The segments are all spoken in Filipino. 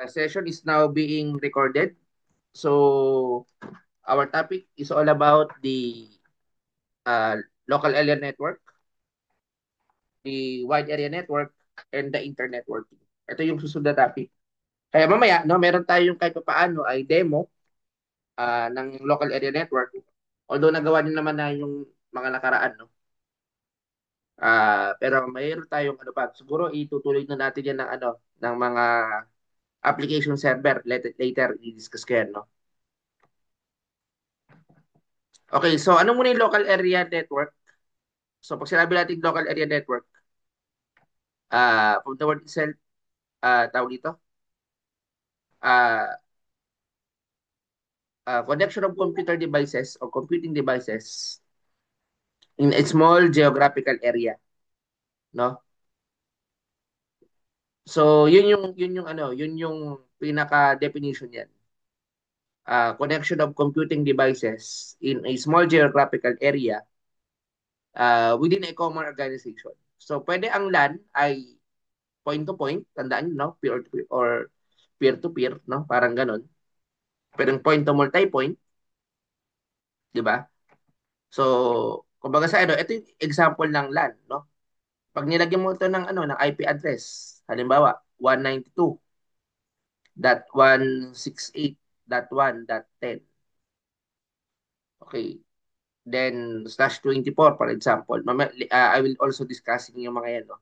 Session is now being recorded. So our topic is all about the uh, local area network, the wide area network, and the internetworking. Ito yung susunod na topic. Kaya mamaya, no, meron tayong kahit pa paano ay demo ng local area network. Although nagawa din naman na yung mga nakaraan, no. Pero mayroon tayong ano pa, siguro itutuloy na natin yan ng ano, ng mga application server later i-discuss ko yan, no. Okay, so ano muna yung local area network? So pag sinabi natin local area network, from the word itself, tawag dito, uh, connection of computer devices or computing devices in a small geographical area, no? So yun yung pinaka definition niyan. Connection of computing devices in a small geographical area within a common organization. So pwede ang LAN ay point to point, tandaan niyo, no? Peer to peer or peer to peer, no? Parang ganun. Pero yung point to multi-point, di ba? So, kumbaga sa ano, ito yung example ng LAN, no? Pag nilagyan mo ito ng ano, ng IP address, halimbawa 192.168.1.10. Okay. Then /24 for example. I will also discussing yung mga yan, no?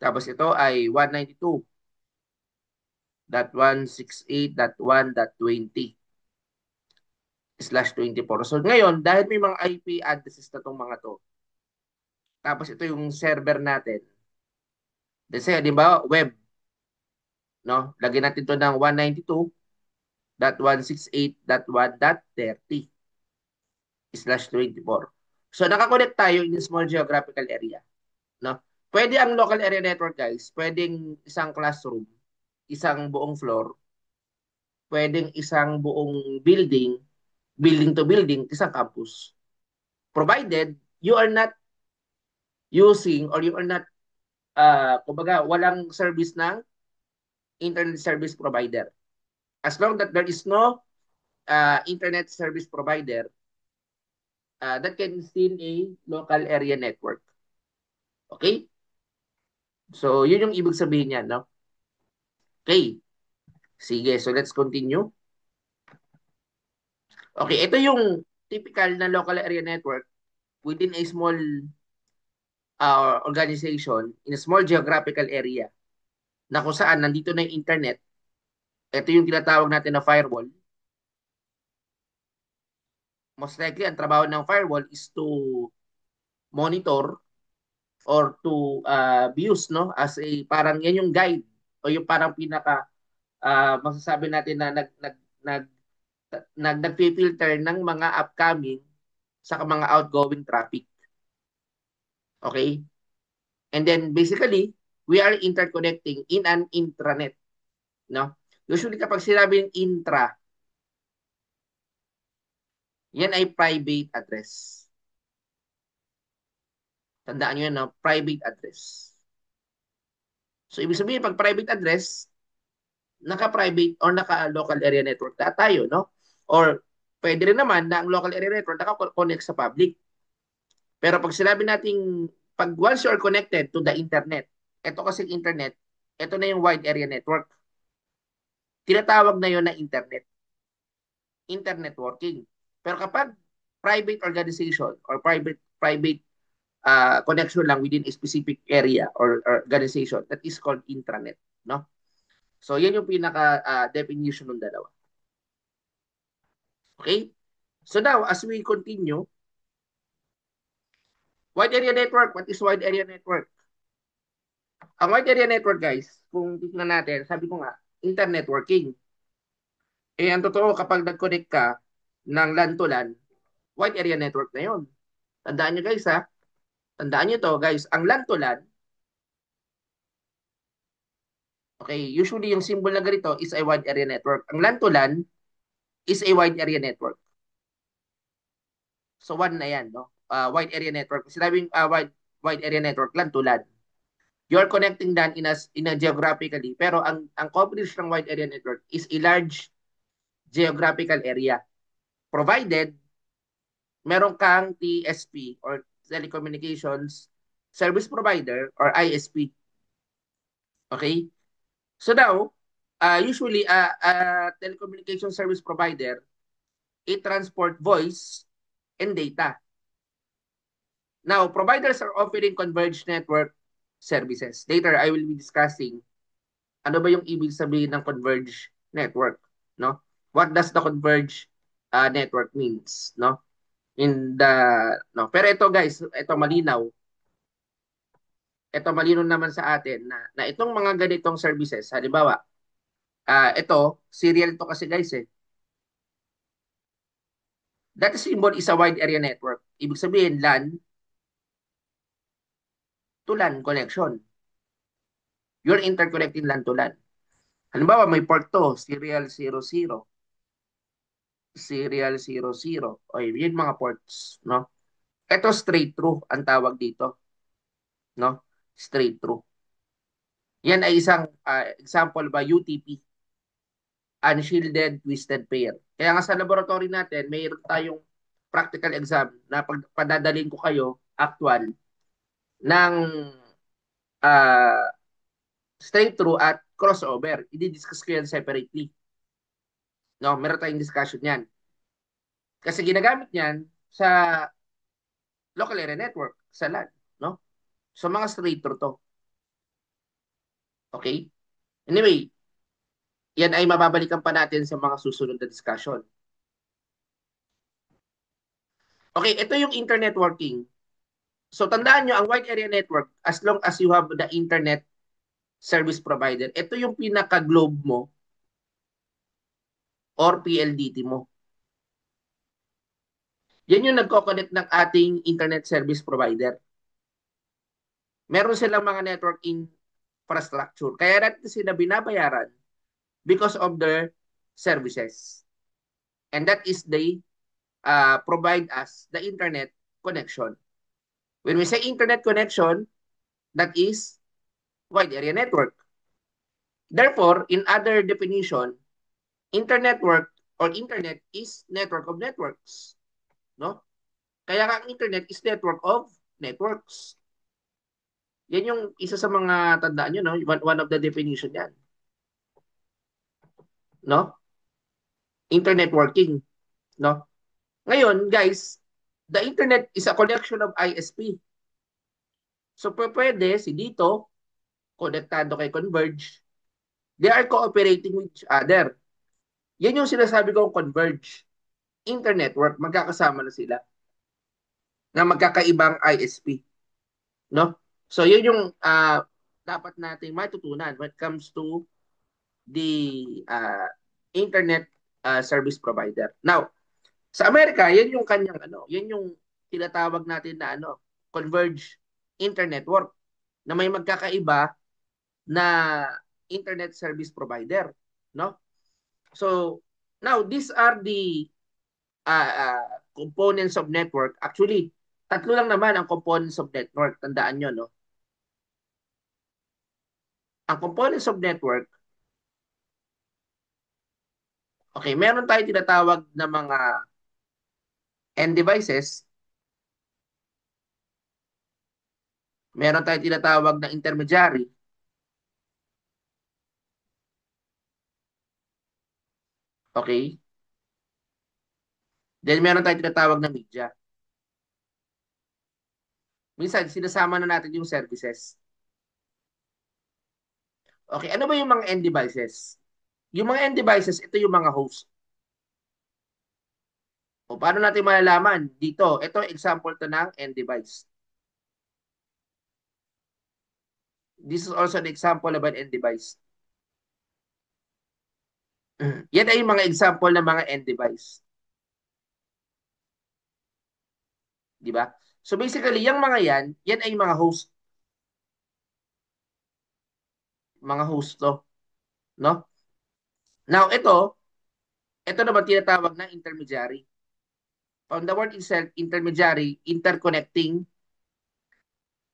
Tapos ito ay 192.168.1.20/24. So ngayon, dahil may mga IP addresses na itong mga to, tapos ito yung server natin. Let's say, di ba, web, no? Lagyan natin to ng 192.168.1.30/24. So nakakonect tayo in a small geographical area, no? Pwede ang local area network, guys. Pwedeng isang classroom, isang buong floor, pwedeng isang buong building, building to building, isang campus. Provided you are not using or you are not, kumbaga, walang service ng internet service provider. As long that there is no internet service provider, that can still a local area network. Okay? So, yun yung ibig sabihin niya, no? Okay. Sige, so let's continue. Okay, ito yung typical na local area network within a small organization in a small geographical area na kung saan nandito na yung internet. Ito yung tinatawag natin na firewall. Most likely, ang trabaho ng firewall is to monitor or to be used, no, as a parang yan yung guide o yung parang pinaka masasabi natin na nag nagfi-filter ng mga upcoming sa mga outgoing traffic. Okay? And then basically, we are interconnecting in an intranet, no? Usually kapag sinabing intra, yan ay private address. Tandaan nyo yan, no? Private address. So, ibig sabihin, pag private address, naka-private or naka-local area network na tayo, no? Or pwede rin naman na ang local area network naka-connect sa public. Pero pag sinabi nating, pag once you are connected to the internet, ito kasi internet, ito na yung wide area network. Tinatawag na yon na internet working. Pero kapag private organization or private connection lang within a specific area or organization, that is called intranet, no? So yan yung pinaka definition ng dalawa. Okay? So now as we continue, wide area network, what is wide area network? Ang wide area network, guys, kung tingnan natin, sabi ko nga, internet working. Eh ang totoo kapag nag-connect ka ng LAN to LAN, wide area network na 'yon. Tandaan niyo, guys, ha? Tandaan niyo to, guys, ang LAN to LAN, okay, usually yung symbol na ganito is a wide area network. Ang LAN to LAN is a wide area network. So one na yan, no? Wide area network. Sinabing wide area network, LAN to LAN. You're connecting LAN in a geographically, pero ang coverage ng wide area network is a large geographical area. Provided meron kang TSP or telecommunications service provider or ISP. Okay? So now, usually telecommunication service provider, it transport voice and data. Now, providers are offering converged network services. Later, I will be discussing ano ba yung ibig sabihin ng converged network, no? What does the converged network means, no? In the no, pero ito guys, ito malinaw naman sa atin na itong mga ganitong services, halimbawa, ito serial to kasi guys eh. That symbol is a wide area network. Ibig sabihin LAN to LAN connection. You're interconnecting LAN to LAN. Halimbawa, may port to, serial 00. O yun mga ports, no? Ito straight through ang tawag dito, no? Straight through. Yan ay isang example ba UTP, unshielded twisted pair. Kaya nga sa laboratory natin, mayroon tayong practical exam na padadalhin ko kayo actual ng uh, straight through at crossover. I-discuss ko yan separately. No, meron tayong discussion yan. Kasi ginagamit yan sa local area network, sa LAN, no? So mga straight through to. Okay? Anyway, yan ay mababalikan pa natin sa mga susunod na discussion. Okay, ito yung internet working. So tandaan nyo, ang wide area network, as long as you have the internet service provider, ito yung pinaka-globe mo or PLDT mo. Yan yung nagko-connect ng ating internet service provider. Meron silang mga network infrastructure. Kaya natin sila binabayaran because of their services. And that is they provide us the internet connection. When we say internet connection, that is wide area network. Therefore, in other definition, internet work or internet is network of networks. No? Kaya ang internet is network of networks. Yan yung isa sa mga tandaan nyo, no? One of the definition yan. No? Internet working. No? Ngayon, guys, the internet is a collection of ISP. So, pwede si dito, konektado kay Converge, they are cooperating with each other. Yan yung sinasabi kong Converge. Internetwork, magkakasama na sila na magkakaibang ISP. No? So, yun yung dapat nating matutunan when it comes to the internet service provider. Now, sa Amerika, yan yung kanyang yan yung tinatawag natin na converge internet work na may magkakaiba na internet service provider, no? So, now these are the components of network. Actually, tatlo lang naman ang components of network. Tandaan nyo, no? Ang components of network, okay, meron tayo tinatawag na mga end devices, meron tayo tinatawag na intermediary, okay? Then meron tayo tinatawag na media. Minsan, sinasama na natin yung services. Okay, ano ba yung mga end devices? Yung mga end devices, ito yung mga host. O paano natin malalaman? Dito, ito example to ng end device. This is also an example of an end device. Yan ay yung mga example ng mga end device. Di ba? So basically, yung mga yan ay mga host. Mga host to. No? Now, ito naman tinatawag na intermediary. From the word itself, intermediary, interconnecting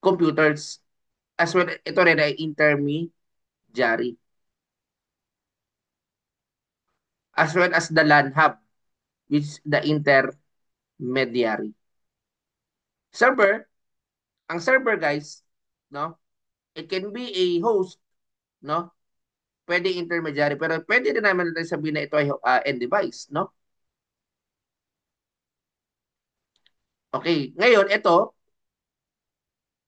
computers. As well, ito rin ay intermediary. As well as the LAN hub, which is the intermediary. Server, ang server guys, no? It can be a host, no? Pwede intermediary, pero pwede din naman natin sabihin na ito ay end device, no? Okay, ngayon ito,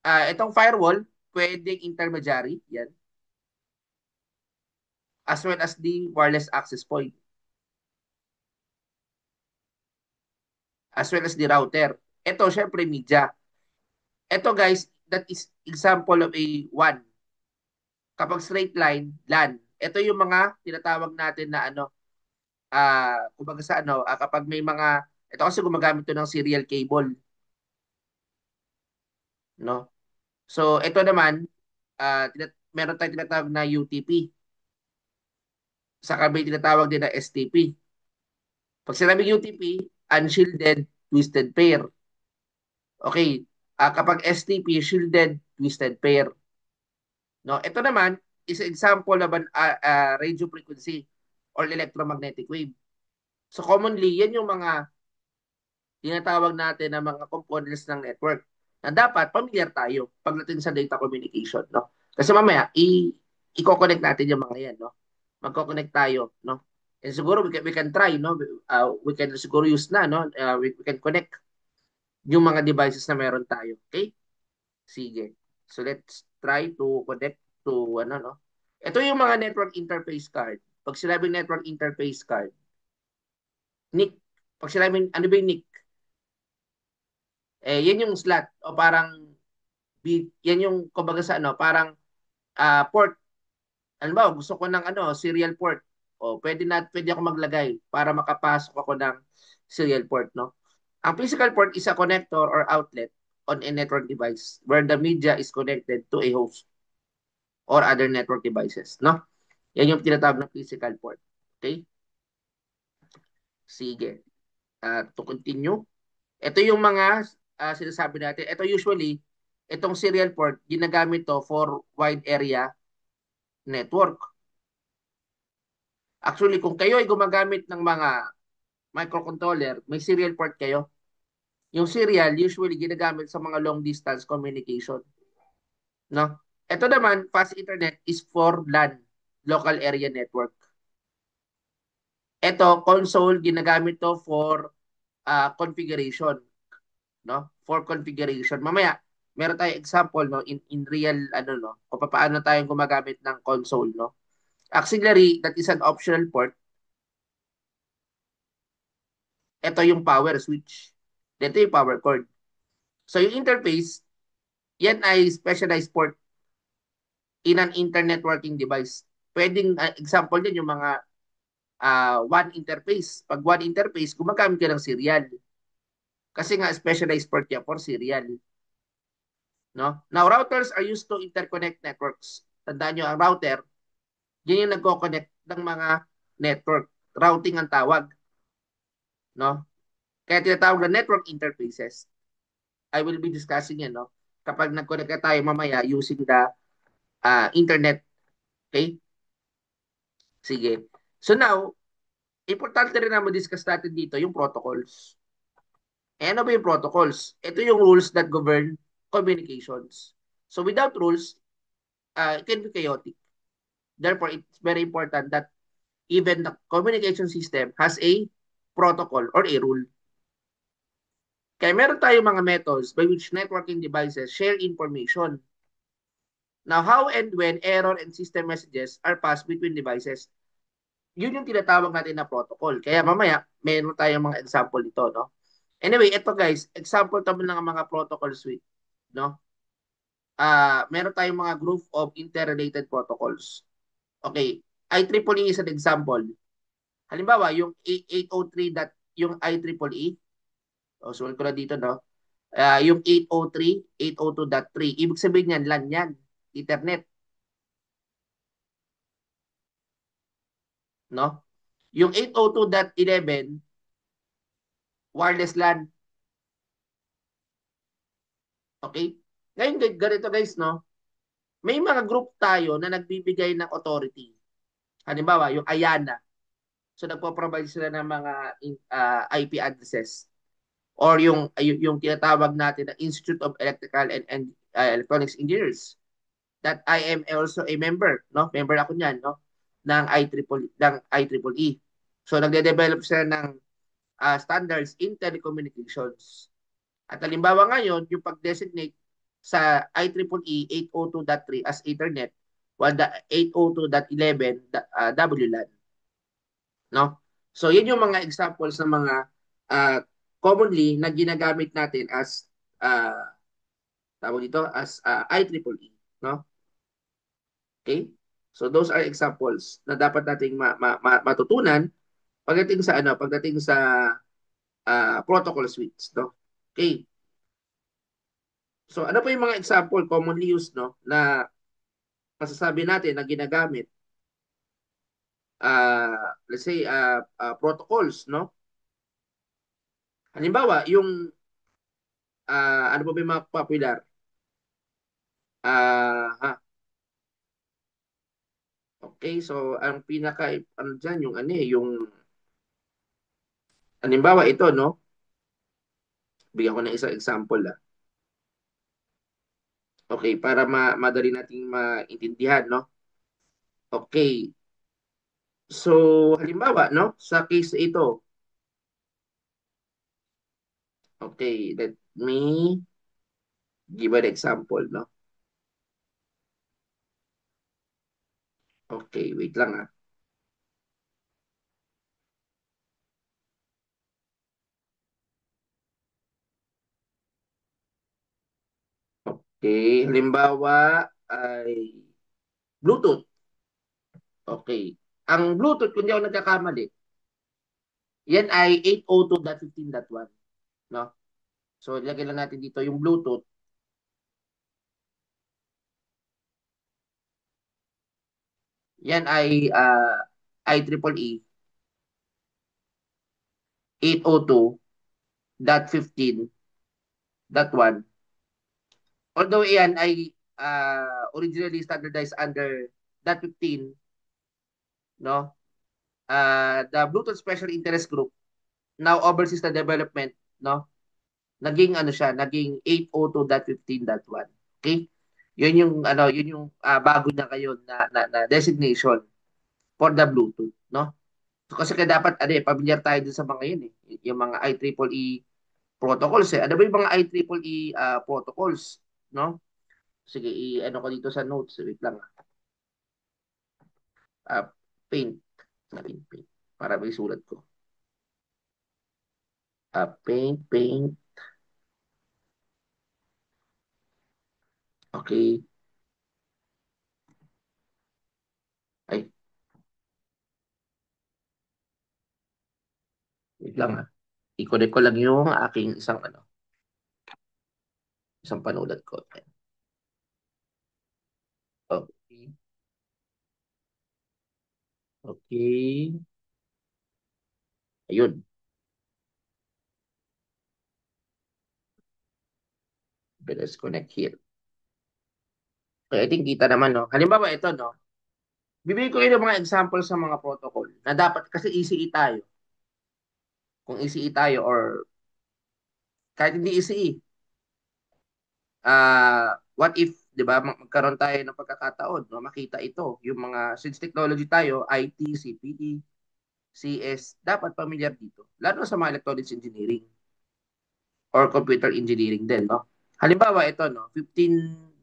itong firewall, pwedeng intermediary, yan, as well as the wireless access point, as well as the router. Ito, syempre, media. Ito, guys, that is example of a WAN. Kapag straight line, LAN. Ito yung mga tinatawag natin na ano, kumbaga sa ano, kapag may mga, ito kasi gumagamit to ng serial cable, no? So, ito naman, meron tayong tinatawag na UTP. Saka may tinatawag din na STP. Pag sinabing UTP, unshielded twisted pair. Okay, kapag STP, shielded twisted pair. No, ito naman is example of an radio frequency or electromagnetic wave. So commonly, yan yung mga tinatawag natin na mga components ng network na dapat familiar tayo pagdating sa data communication, no? Kasi mamaya i-connect natin yung mga yan, no? Magko-connect tayo, no? And siguro we can try, no? We can siguro use na, no? We can connect yung mga devices na meron tayo. Okay? Sige. So let's try to connect to ano, no? Ito yung mga network interface card. Pag sinabing network interface card, NIC. Pag sinabing ano ba yung NIC? Yan yung slot o parang yan yung kumbaga sa ano, parang port. Ano ba, gusto ko ng ano, serial port. O pwede ako maglagay para makapasok ako ng serial port, no? Ang physical port is a connector or outlet on a network device where the media is connected to a host or other network devices, no? Yan yung tinatawag na physical port. Okay? Sige. To continue, ito yung mga sinasabi natin. Ito usually, itong serial port, ginagamit to for wide area network. Actually, kung kayo ay gumagamit ng mga microcontroller, may serial port kayo. Yung serial, usually ginagamit sa mga long distance communication. No? Ito naman, fast internet is for LAN, local area network. Ito, console, ginagamit to for configuration. No? For configuration. Mamaya, meron tayong example no in real ano no kung paano tayo gumagamit ng console no. Auxiliary, that is an optional port. Ito yung power switch. Ito yung power cord. So yung interface, yan ay specialized port in an internet working device. Pwedeng example din yung mga WAN interface. Pag WAN interface, gumagamit ka ng serial. Kasi nga specialized port yan for serial. No? Now, routers are used to interconnect networks. Tandaan nyo, ang router, yan yung nagko-connect ng mga network. Routing ang tawag. No? Kaya tinatawag na network interfaces. I will be discussing yan, no? Kapag nag-connect tayo mamaya using the internet. Okay? Sige. So now, importante rin na ma-discuss natin dito yung protocols. Ano ba yung protocols? Ito yung rules that govern communications. So without rules, it can be chaotic. Therefore, it's very important that even the communication system has a protocol or a rule. Kaya meron tayong mga methods by which networking devices share information. Now, how and when error and system messages are passed between devices, yun yung tinatawag natin na protocol. Kaya mamaya, meron tayong mga example dito, no? Anyway, ito guys, example tayo ng mga protocol suite, no? Meron tayong mga group of interrelated protocols. Okay, IEEE is an example. Halimbawa, yung 803 yung IEEE, sulat ko na dito, no? Yung 803, 802.3, ibig sabihin yan, LAN yan, Ethernet, no? Yung 802.11, wireless LAN, okay? Ngayon, ganito guys, no? May mga group tayo na nagbibigay ng authority. Halimbawa, yung Ayana. So nagpo-provide sila ng mga IP addresses or yung tinatawag natin na Institute of Electrical and Electronics Engineers that I am also a member, no? Member ako niyan, no? Ng IEEE. So nagde-develop sila ng standards in telecommunications. At halimbawa ngayon, yung pag-designate sa IEEE 802.3 as Ethernet, while the 802.11 WLAN, no? So, yan yung mga examples ng mga uh, commonly na ginagamit natin as tawag dito as IEEE, no? Okay? So, those are examples na dapat nating matutunan pagdating sa protocol suites, no? Okay. So, ano pa yung mga example commonly used, no, na masasabi natin na ginagamit let's say protocols, no? Halimbawa, yung ano pa ba yung mga popular? Ha, okay, so ang pinaka ano diyan yung ano yung halimbawa ito, no? Bigyan ko ng isang example ah. Okay, para madali nating maintindihan, no? Okay. So, halimbawa, no, sa case ito, okay, let me give an example, no? Okay, wait lang ah. Okay, halimbawa ay Bluetooth. Okay. Ang Bluetooth, kung di ako nagkakamali, yan ay 802.15.1. No? So, ilagay lang natin dito yung Bluetooth. Yan ay IEEE 802.15.1. Although yan ay originally standardized under .15, no? The Bluetooth Special Interest Group now oversees the development, no? Naging 802.15.1. Okay? Yun yung bago na kayo na designation for the Bluetooth, no? So, kasi kaya dapat pamilyar tayo dun sa mga yun eh. Yung mga IEEE protocols eh. Ano ba yung mga IEEE protocols, no? Sige, ano ko dito sa notes, wait lang. Uh, paint, paint, para may sulat ko. Paint. Okay. Ay, wait lang ah. I-connect ko lang yung aking isang panulat ko. Okay. Okay. Ayun. Let's connect here. Okay, I think kita naman, no? Halimbawa, ito, no? Bibigay ko kayo ng mga example sa mga protocol na dapat, kasi ECE tayo. Kung ECE tayo or kahit hindi ECE, what if, di ba, magkaroon tayo ng pagkakataon, no? Makita ito. Yung mga, since technology tayo, IT, CPE, CS, dapat familiar dito. Lalo sa mga electronics engineering or computer engineering din, no? Halimbawa, ito, no? 15.1,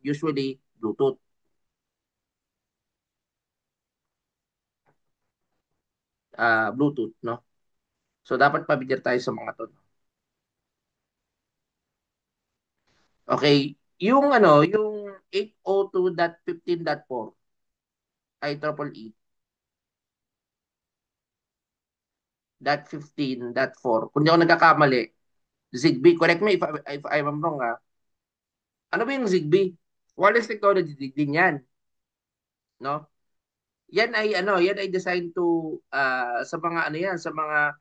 usually Bluetooth. Bluetooth, no? So, dapat pamilyar tayo sa mga to. No? Okay, yung 802.15.4 IEEE .15.4. Kung di ako nagkakamali, Zigbee, correct me if I'm wrong ha. Ano ba yung Zigbee? Wireless technology din yan, no? Yan ay designed to sa mga sa mga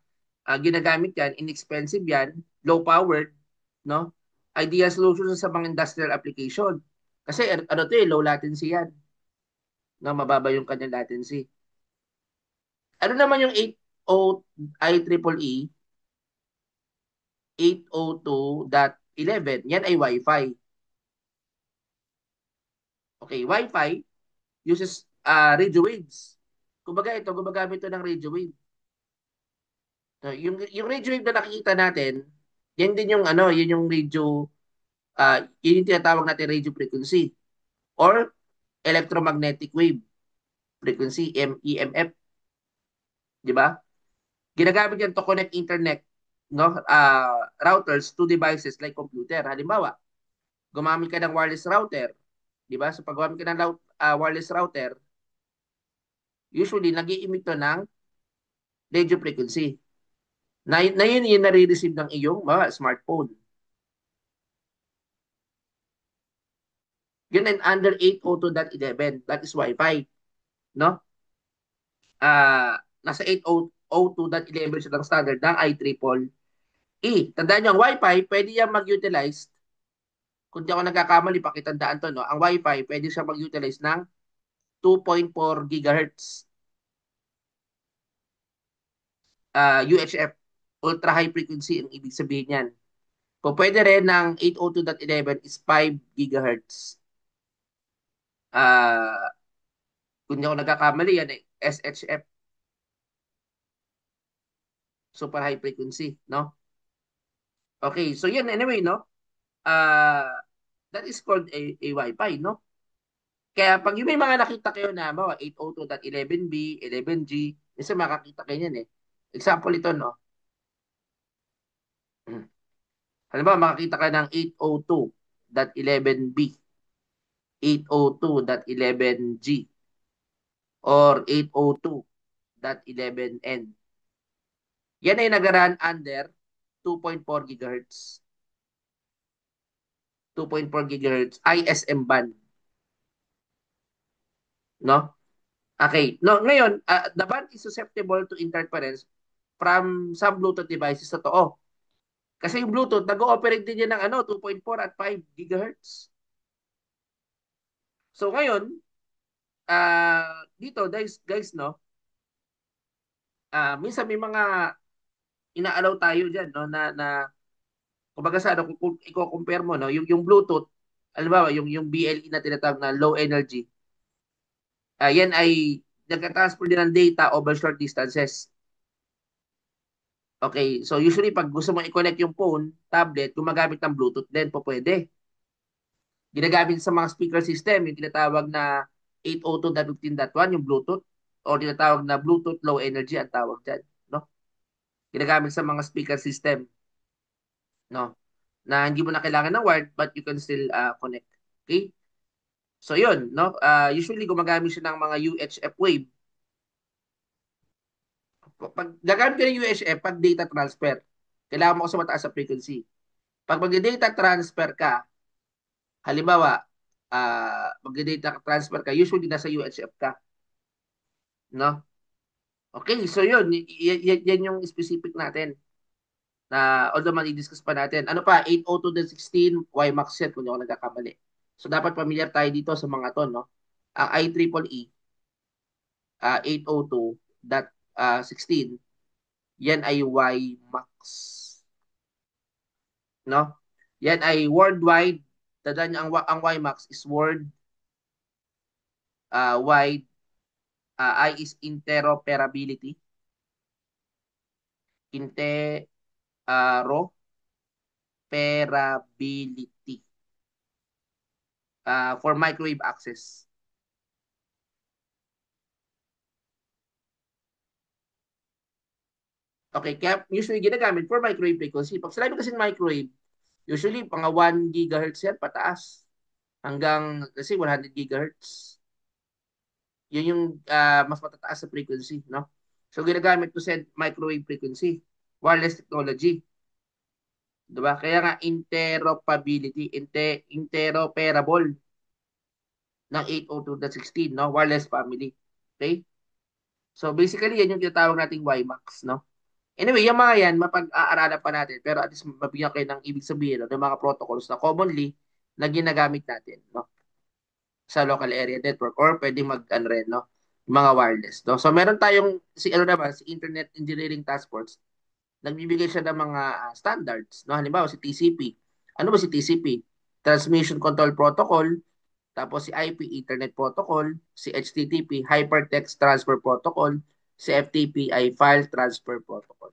ginagamit yan, inexpensive yan, low powered, no? Ideal solution sa mga industrial application. Kasi ano to eh, low latency yan. No, mababa yung kanyang latency. Ano naman yung 80 IEEE 802.11? Yan ay Wi-Fi. Okay, Wi-Fi uses radio waves. Kumbaga ito, gumagamit ito ng radio wave. No, yung radio wave na nakikita natin, yan din yung ano, yun yung radio, yun yung tinatawag natin radio frequency or electromagnetic wave frequency, EMF, di ba? Ginagamit yan to connect internet, no? Routers to devices like computer. Halimbawa, gumamit ka ng wireless router, di ba? So pag gumamit ka ng wireless router, usually nag-i-emit to ng radio frequency. Na yun yung nare-receive ng iyong mga smartphone. Yun and under 802.11, that is Wi-Fi, no? Nasa 802.11 siya ng standard ng IEEE. Tandaan nyo, ang Wi-Fi, pwede yan mag-utilize, kung di ako nagkakamali, pakitandaan to, no? Ang Wi-Fi, pwede siya mag-utilize ng 2.4 gigahertz UHF, ultra high frequency ang ibig sabihin yan. Kung pwede rin ng 802.11 is 5 gigahertz. Uh, kung di ako nagkakamali, yan eh, SHF, super high frequency, no? Okay, so yun anyway, no? Uh, that is called a Wi-Fi, no? Kaya pag yung may mga nakita kayo na mga 802.11b, 11G, isa makakita kayo yan eh. Example ito, no? Halimbawa, makakita ka ng 802.11b, 802.11G, or 802.11N. Yan ay nag-run under 2.4 gigahertz. 2.4 gigahertz ISM band, no? Okay. No, ngayon, the band is susceptible to interference from some Bluetooth devices. Totoo. Kasi yung Bluetooth, nag-ooperate din yan ng ano, 2.4 at 5 gigahertz. So ngayon, dito, guys, no, minsan may mga ina-allow tayo diyan, no, na kumbaga sa ano, kung i-compare mo, no, yung Bluetooth, alam ba, yung BLE na tinatawag na low energy, yan ay nagka-transfer din ng data over short distances. Okay, so usually pag gusto mo i-connect yung phone, tablet, gumagamit ng Bluetooth din po pwede. Ginagamit sa mga speaker system, yung tinatawag na 802.15.1, yung Bluetooth, o tinatawag na Bluetooth Low Energy ang tawag dyan, no? Ginagamit sa mga speaker system, no? Na hindi mo na kailangan ng wired, but you can still connect. Okay? So yun, no? Usually gumagamit siya ng mga UHF wave. Pag gagamit ka ng UHF, pag data transfer, kailangan mo kasi mataas sa frequency. Pag mag-data transfer ka, halimbawa, mag-data transfer ka, usually nasa UHF ka. No? Okay, so yun, yan yung specific natin na although mali-discuss pa natin. Ano pa, 802.16 WiMAX yan kung di ako nagkakamali. So dapat familiar tayo dito sa mga to, no? Ang IEEE 802.16, yan ay WiMAX. No? Yan ay worldwide. Tandaan niyo, ang WiMAX is world wide. I is interoperability. Interoperability for microwave access. Okay, kaya usually ginagamit for microwave frequency. Pag sinabi kasi microwave, usually mga 1 gigahertz yan pataas hanggang kasi 100 gigahertz. Yun yung mas matataas sa frequency, no? So ginagamit to send microwave frequency, wireless technology. 'Di ba? Kaya nga interoperability, interoperable ng 802.16, no? Wireless family. Okay? So basically yan yung tinatawag nating WiMAX, no? Anyway, yung mga yan, mapag-aaralan pa natin. Pero at least mabigyan kayo ng ibig sabihin, no, ng mga protocols na commonly na ginagamit natin. No? sa local area network or pwedeng mag ano rin, no? Mga wireless, no? So meron tayong si ano naman, si Internet Engineering Task Force, nagbibigay siya ng mga standards, no? Halimbawa si TCP. Ano ba si TCP? Transmission Control Protocol, tapos si IP, Internet Protocol, si HTTP, Hypertext Transfer Protocol, si FTP ay File Transfer Protocol.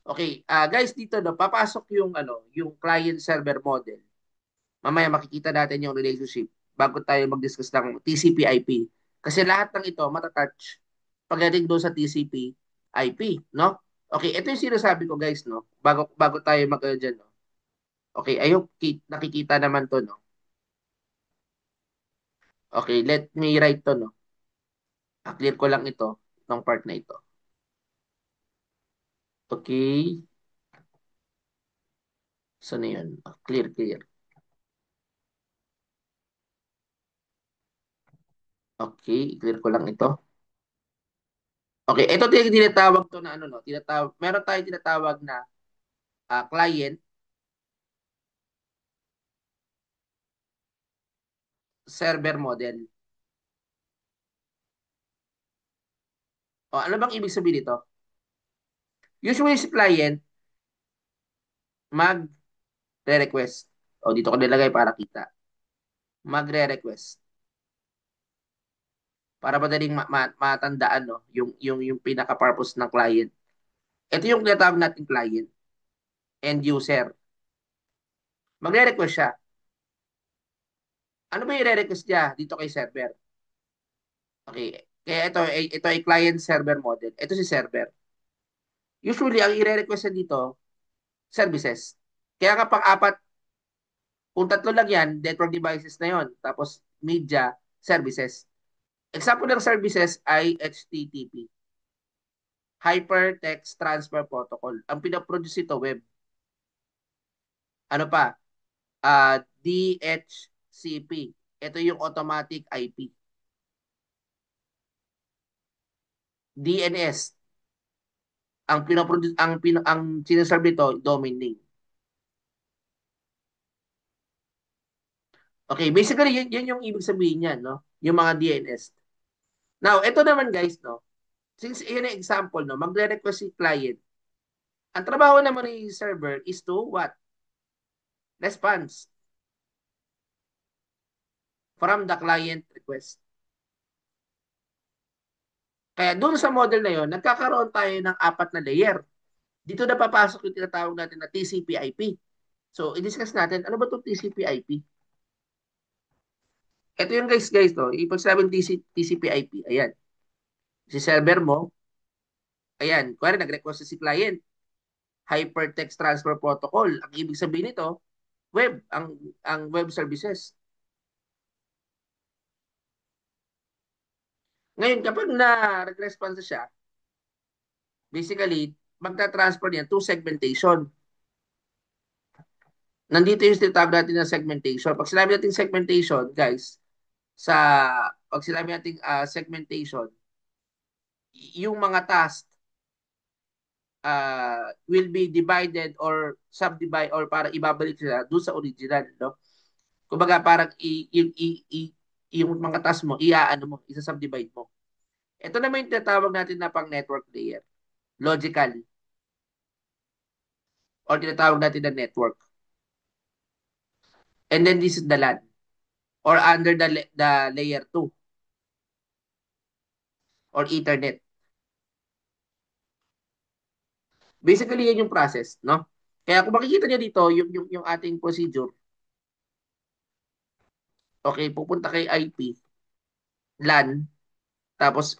Okay, guys, dito no, papasok yung ano, yung client server model. Mamaya makikita natin yung relationship bago tayo mag-discuss ng TCP/IP. Kasi lahat ng ito matatouch pagdating doon sa TCP/IP, no? Okay, ito yung sinasabi ko guys, no? Bago tayo mag dyan, no? Okay, I hope nakikita naman to, no? Okay, let me write to, no? Clear ko lang ito, ng part na ito. Okay, saan na yun? Clear, clear. Okay, clear ko lang ito. Okay, ito tinatawag to na ano, no? Meron tayong tinatawag na client server model. O, ano bang ibig sabihin nito? Usually si client magre-request. O, dito ko nilagay para kita. Magre-request. Para madaling matandaan, no? Yung pinaka-purpose ng client. Ito yung tinatawag natin client. End user. Magre-request siya. Ano ba yung re-request niya dito kay server? Okay. Kaya ito ay client server model. Ito si server. Usually, ang i-request niya dito, services. Kaya nga pang-apat, kung tatlo lang yan, network devices na yon. Tapos media, services. Example ng services ay HTTP, Hypertext Transfer Protocol. Ang pinaproduce ito, web. Ano pa? DHCP. Ito yung automatic IP. DNS. Ang pinaproduce, ang sinasabi ito, domain name. Okay, basically, yun yung ibig sabihin niyan, no? Yung mga DNS. Now, ito naman guys, no? Since yun yung example, no? Magre-request si client. Ang trabaho naman ng server is to what? Response from the client request. Kaya doon sa model na yon, nagkakaroon tayo ng apat na layer. Dito na papasok yung tinatawag natin na TCP/IP. So, i-discuss natin, ano ba itong TCP/IP? Ito yung guys, no? Ipag sabing TCP/IP, ayan. Si server mo, ayan, kuwari nag-request si client, Hypertext Transfer Protocol. Ang ibig sabihin nito, web, ang web services. Ngayon, kapag na-response siya, basically, magta-transfer niya to segmentation. Nandito yung tinatawag natin na segmentation. Pag sinabi natin segmentation, guys, sa pag sinabi natin segmentation, yung mga task will be divided or subdivide or para ibabalik sila doon sa original, no? Kumbaga parang yung mga task mo, iaano mo, isa-subdivide mo. Ito naman yung tinatawag natin na pang network layer, logical, or tinatawag natin na network. And then this is the LAN, or under the layer 2, or Ethernet. Basically, yan yung process, no? Kaya kung makikita niyo dito, yung ating procedure, okay, pupunta kay IP, LAN, tapos,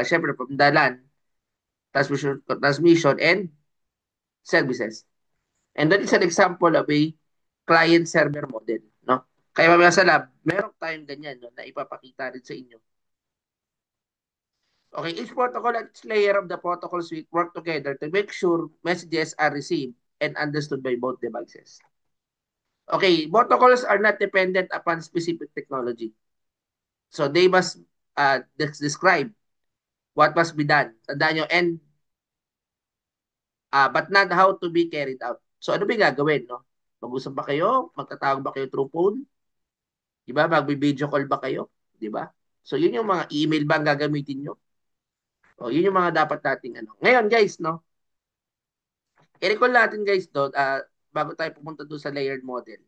syempre, from the LAN, transmission, and services. And that is an example of a client-server model, no? Kaya mamaya sa lab, meron tayong ganyan, no, na ipapakita rin sa inyo. Okay, each protocol and each layer of the protocol suite work together to make sure messages are received and understood by both devices. Okay, protocols are not dependent upon specific technology. So they must describe what must be done. Tandaan nyo, and but not how to be carried out. So ano ba yung gagawin, no? Mag-usap ba kayo? Magtatawag ba kayo through phone? Di ba? Magbi-video call ba kayo? Di ba? So, yun yung mga email ba ang gagamitin nyo? O, yun yung mga dapat nating ano. Ngayon, guys, no? I-recall natin, guys, doon, bago tayo pumunta doon sa layered model.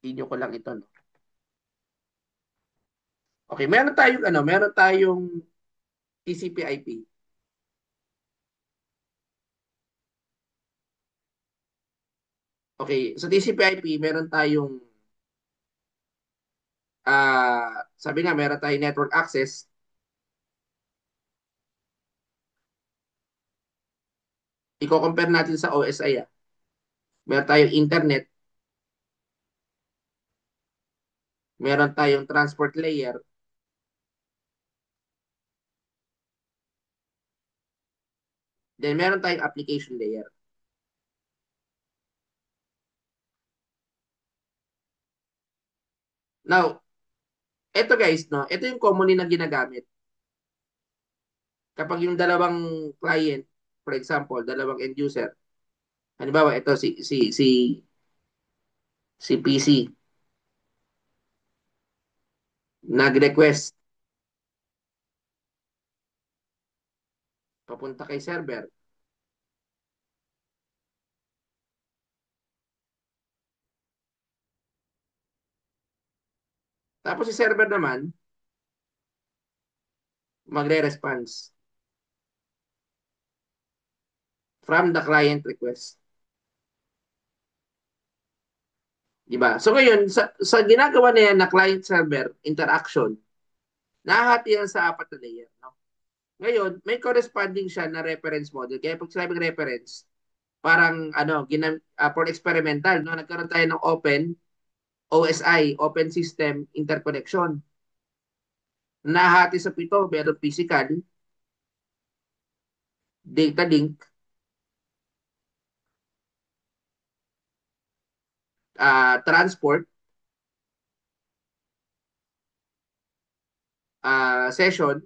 Inyo ko lang ito, no? Okay, meron tayong TCP/IP. Okay, sa TCP/IP, meron tayong, sabi nga, meron tayong network access. Iko-compare natin sa OSI, ah. Meron tayong internet, meron tayong transport layer, then meron tayong application layer. Now, ito guys, no, ito yung commonly na ginagamit. Kapag yung dalawang client, for example, dalawang end user, halimbawa ito si PC nag-request papunta kay server. Tapos si server naman magre-response from the client request. Di ba? So ngayon, sa ginagawa na yan na client-server interaction, nahahati yan sa apat na layer. No? Ngayon, may corresponding siya na reference model. Kaya pag sinabing reference, parang for experimental, no? Nagkaroon tayo ng open OSI, Open System Interconnection. Nahati sa pito, meron physical, data link, transport, session,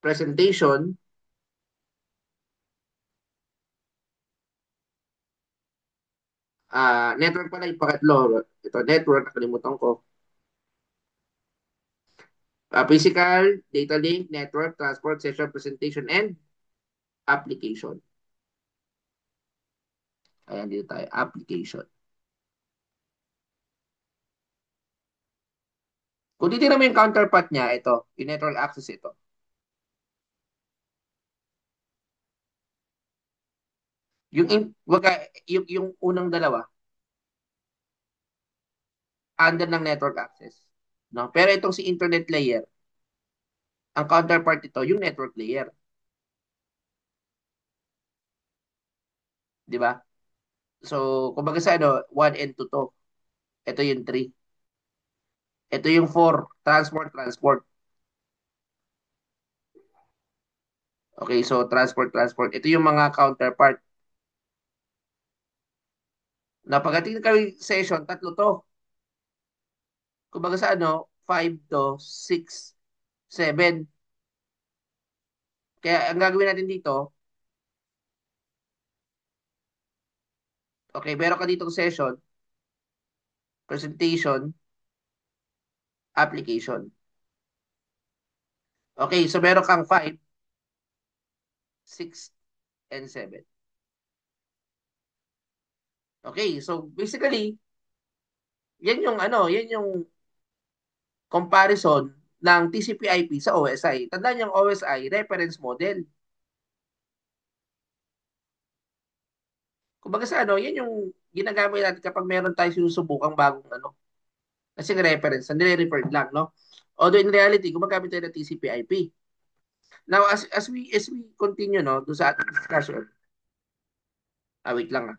presentation, network pala yung pangatlo. Ito, network, nakalimutan ko. Physical, data link, network, transport, session, presentation, and application. Ayan, dito tayo. Application. Kung titignan mo yung counterpart niya, ito, yung network access ito. Yung unang dalawa, under ng network access. No? Pero itong si internet layer, ang counterpart ito, yung network layer. Di ba? So, kumbaga sa ano, 1 and 2 to. Ito yung 3. Ito yung 4, transport. Okay, so transport. Ito yung mga counterpart. Na pagdating kami session, tatlo to. Kumbaga sa ano, 5 to 6, 7. Kaya ang gagawin natin dito, okay, meron ka ditong session, presentation, application. Okay, so meron kang 5, 6, and 7. Okay, so basically, yan yung comparison ng TCP/IP sa OSI. Tandaan yung OSI, reference model. Kumbaga sa ano, yan yung ginagamit natin kapag meron tayo sinusubukang bagong ano. Kasi reference, nire-refer lang, no? Although in reality, gumagamit tayo ng TCP/IP. Now, as we continue, no, doon sa ating discussion, wait lang, ah.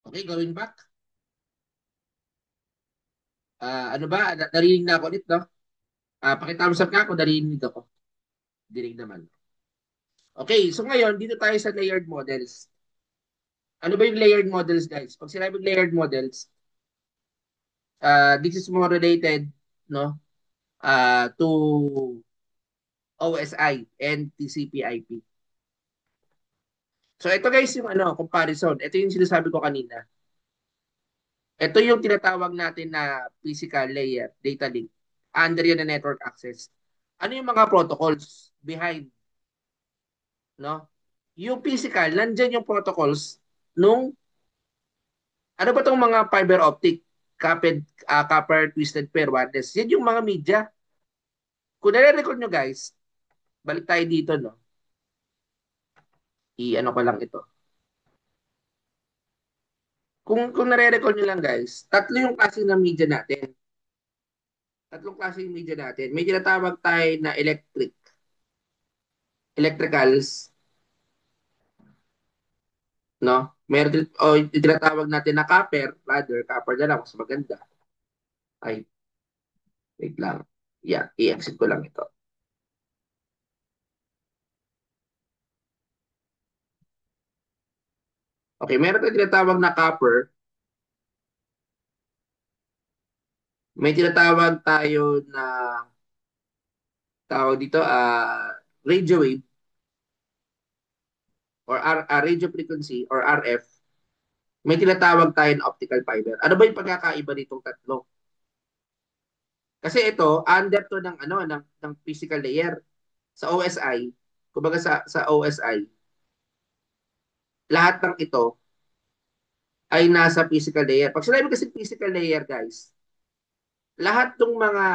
Okay, going back. Ano ba? Narinig na ako ulit, no? Pakitthumbs up nga ako, narinig ako. Dinig naman. Okay, so ngayon, dito tayo sa layered models. Ano ba yung layered models, guys? Pag sinabing layered models, this is more related, no, to OSI and TCP/IP. So ito guys yung ano, comparison. Ito yung sinasabi ko kanina. Ito yung tinatawag natin na physical layer, data link. Under yan na network access. Ano yung mga protocols behind, no? Yung physical, nandyan yung protocols nung, ano ba tong mga fiber optic, copper twisted pair wireless. Yan yung mga media. Kung nare-record nyo guys, balik tayo dito, no? I-ano ko lang ito. Kung nare-record nyo lang guys, tatlo yung klase ng media natin. Tatlong klase yung media natin. May tinatawag tayo na electricals, no? Meron din, o yung tinatawag natin na copper, rather, copper na lang, mas maganda. Ay, wait lang. Yeah, i-exit ko lang ito. Okay, meron tayong tinatawag na copper. May tinatawag tayo na tawag dito, radio wave or radio frequency or RF. May tinatawag tayo na optical fiber. Ano ba yung pagkakaiba nitong tatlo? Kasi ito, under to ng ano ng physical layer sa OSI. Kumbaga sa OSI, lahat ng ito ay nasa physical layer. Pag sinabi kasi physical layer, guys, lahat ng mga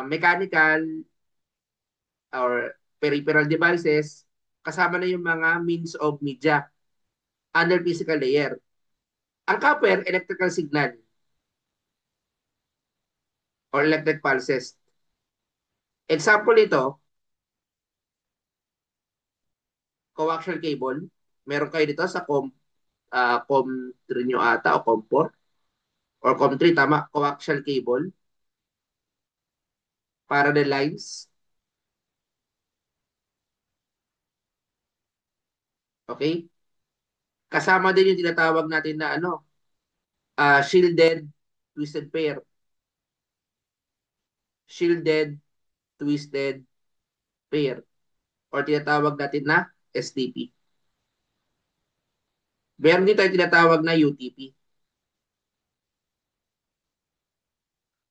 mechanical or peripheral devices, kasama na yung mga means of media under physical layer. Ang copper, electrical signal or electric pulses. Example nito, coaxial cable. Meron kayo dito sa COM3 nyo ata o COM4 or COM3, tama, coaxial cable, parallel lines. Okay? Kasama din yung tinatawag natin na ano, shielded twisted pair. Shielded twisted pair or tinatawag natin na STP. Meron din tayo tinatawag na UTP,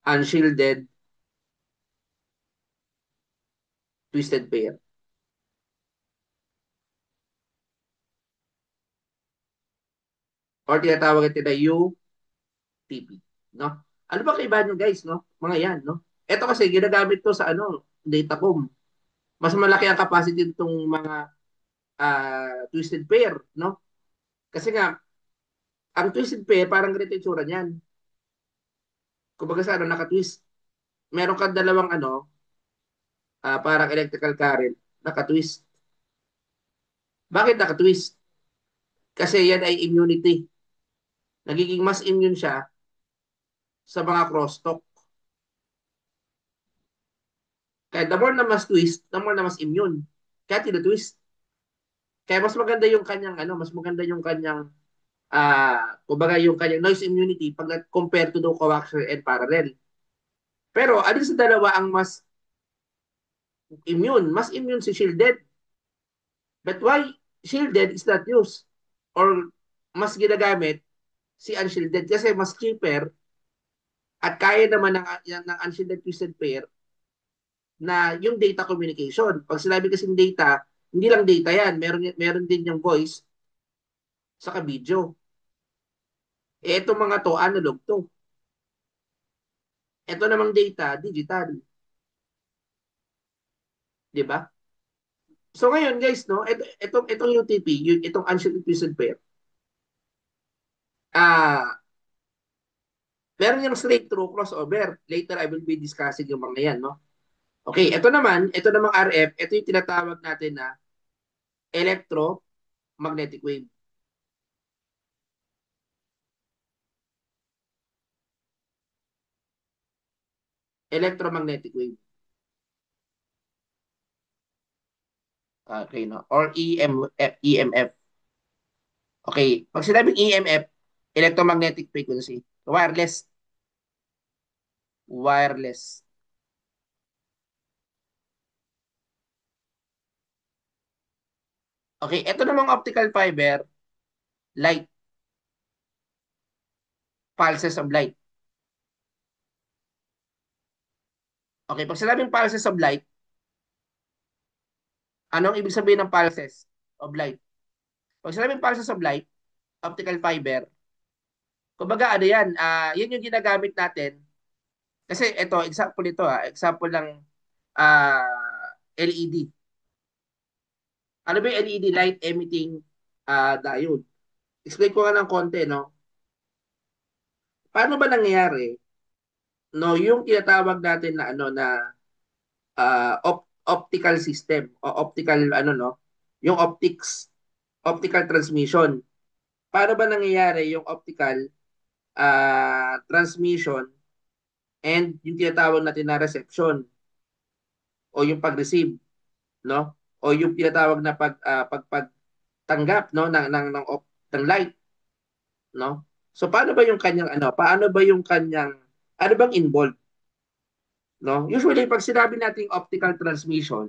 unshielded twisted pair. Or tinatawag natin na UTP. No? Ano ba kaibahan nyo guys, no? Mga yan, no? Ito kasi ginagamit to sa ano, datacom. Mas malaki ang capacity nitong mga twisted pair, no? Kasi nga, ang twisted pair, parang ganito yung tsura niyan. Kumbaga sa ano, nakatwist. Meron kang dalawang ano, parang electrical current, nakatwist. Bakit nakatwist? Kasi yan ay immunity. Nagiging mas immune siya sa mga crosstalk. Kaya the more na mas twist, the more na mas immune. Kaya tinatwist. Kaya mas maganda yung kanyang ano, mas maganda yung kanyang kumbaga yung kanyang noise immunity pag compare to the coaxial and parallel. Pero alin sa dalawa ang mas immune? Mas immune si shielded. But why shielded is not used? Or mas ginagamit si unshielded kasi mas cheaper at kaya naman ng unshielded twisted pair na yung data communication. Pag sinabi kasing data, hindi lang data yan. Meron din yung voice saka video. Itong mga to, analog to. Ito namang data, digital. Di ba? So ngayon guys, no, itong UTP, itong unshielded twisted pair, meron yung straight through crossover. Later, I will be discussing yung mga yan, no? Okay, ito namang RF, ito yung tinatawag natin na electromagnetic wave. electromagnetic wave. Okay, no? Or EMF. Okay. Pag sinabing EMF, electromagnetic frequency. Wireless. Wireless. Okay, ito namang optical fiber, light, pulses of light. Okay, pag sinabing pulses of light, anong ibig sabihin ng pulses of light? Pag sinabing pulses of light, optical fiber, kumbaga ano yan, yan yung ginagamit natin. Kasi ito, example ito example ng LED. Ano ba yung LED? Light emitting diode. Explain ko nga ng konti, no? Paano ba nangyayari, no, yung tinatawag natin na ano na optical system o optical ano no, yung optical transmission. Paano ba nangyayari yung optical transmission and yung tinatawag natin na reception o yung pag-receive, no? O yung tinatawag na pagtanggap, no, ng light, no? So paano ba yung kanyang ano? Paano ba yung kanyang ano bang involved, no? Usually pag sinabi nating optical transmission,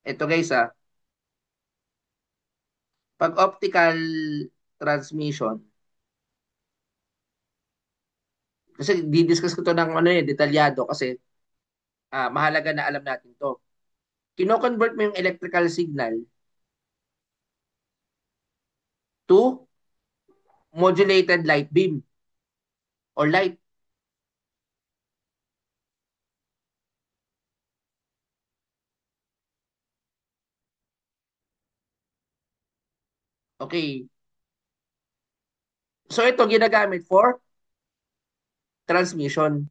ito guys pag optical transmission, kasi di-discuss ko to ng ano detalyado kasi mahalaga na alam natin to. Kino-convert mo yung electrical signal to modulated light beam or light. Okay. So ito ginagamit for transmission.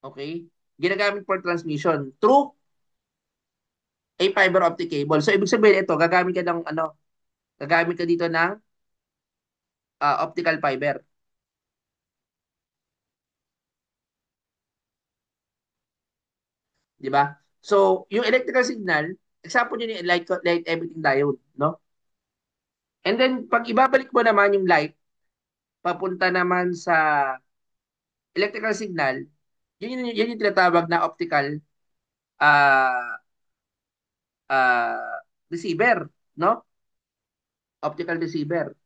Okay? Ginagamit for transmission through a fiber optic cable. So ibig sabihin ito, gagamit ka ng ano, gagamit ka dito ng optical fiber, 'di ba? So, yung electrical signal, example yun yung light emitting diode, no? And then pag ibabalik mo naman yung light papunta naman sa electrical signal, yun yung tinatawag na optical uh, receiver, no? Optical receiver.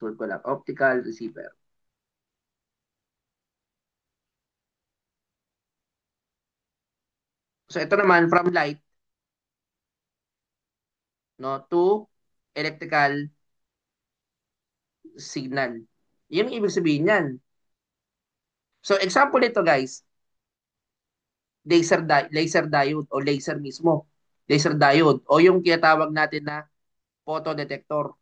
Tuloy ko lang, optical receiver. So ito naman from light no to electrical signal. Yun ang ibig sabihin niyan. So example nito guys, laser diode o laser mismo. Laser diode o yung tinatawag natin na photodetector.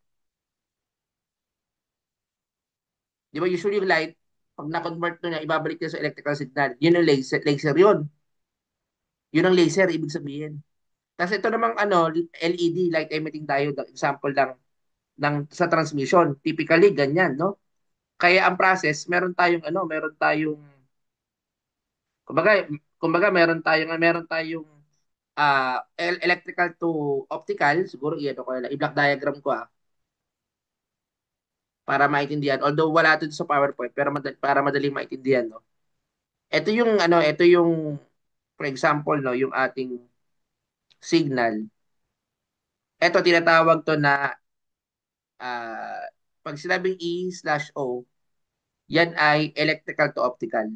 Di ba usually yung light, pag na-convert nyo na, ibabalik nyo sa electrical signal. Yun yung laser yun. Yun ang laser, ibig sabihin. Tapos ito namang ano, LED, light emitting diode, example sa transmission. Typically, ganyan, no? Kaya ang process, meron tayong, kumbaga, meron tayong electrical to optical, siguro iyan ko na, i-block diagram ko para maintindihan. Although wala ito sa PowerPoint, pero para madaling maintindihan, no? Ito yung for example, no, yung ating signal. Ito tinatawag to na ah, pag sinabing E/O, yan ay electrical to optical.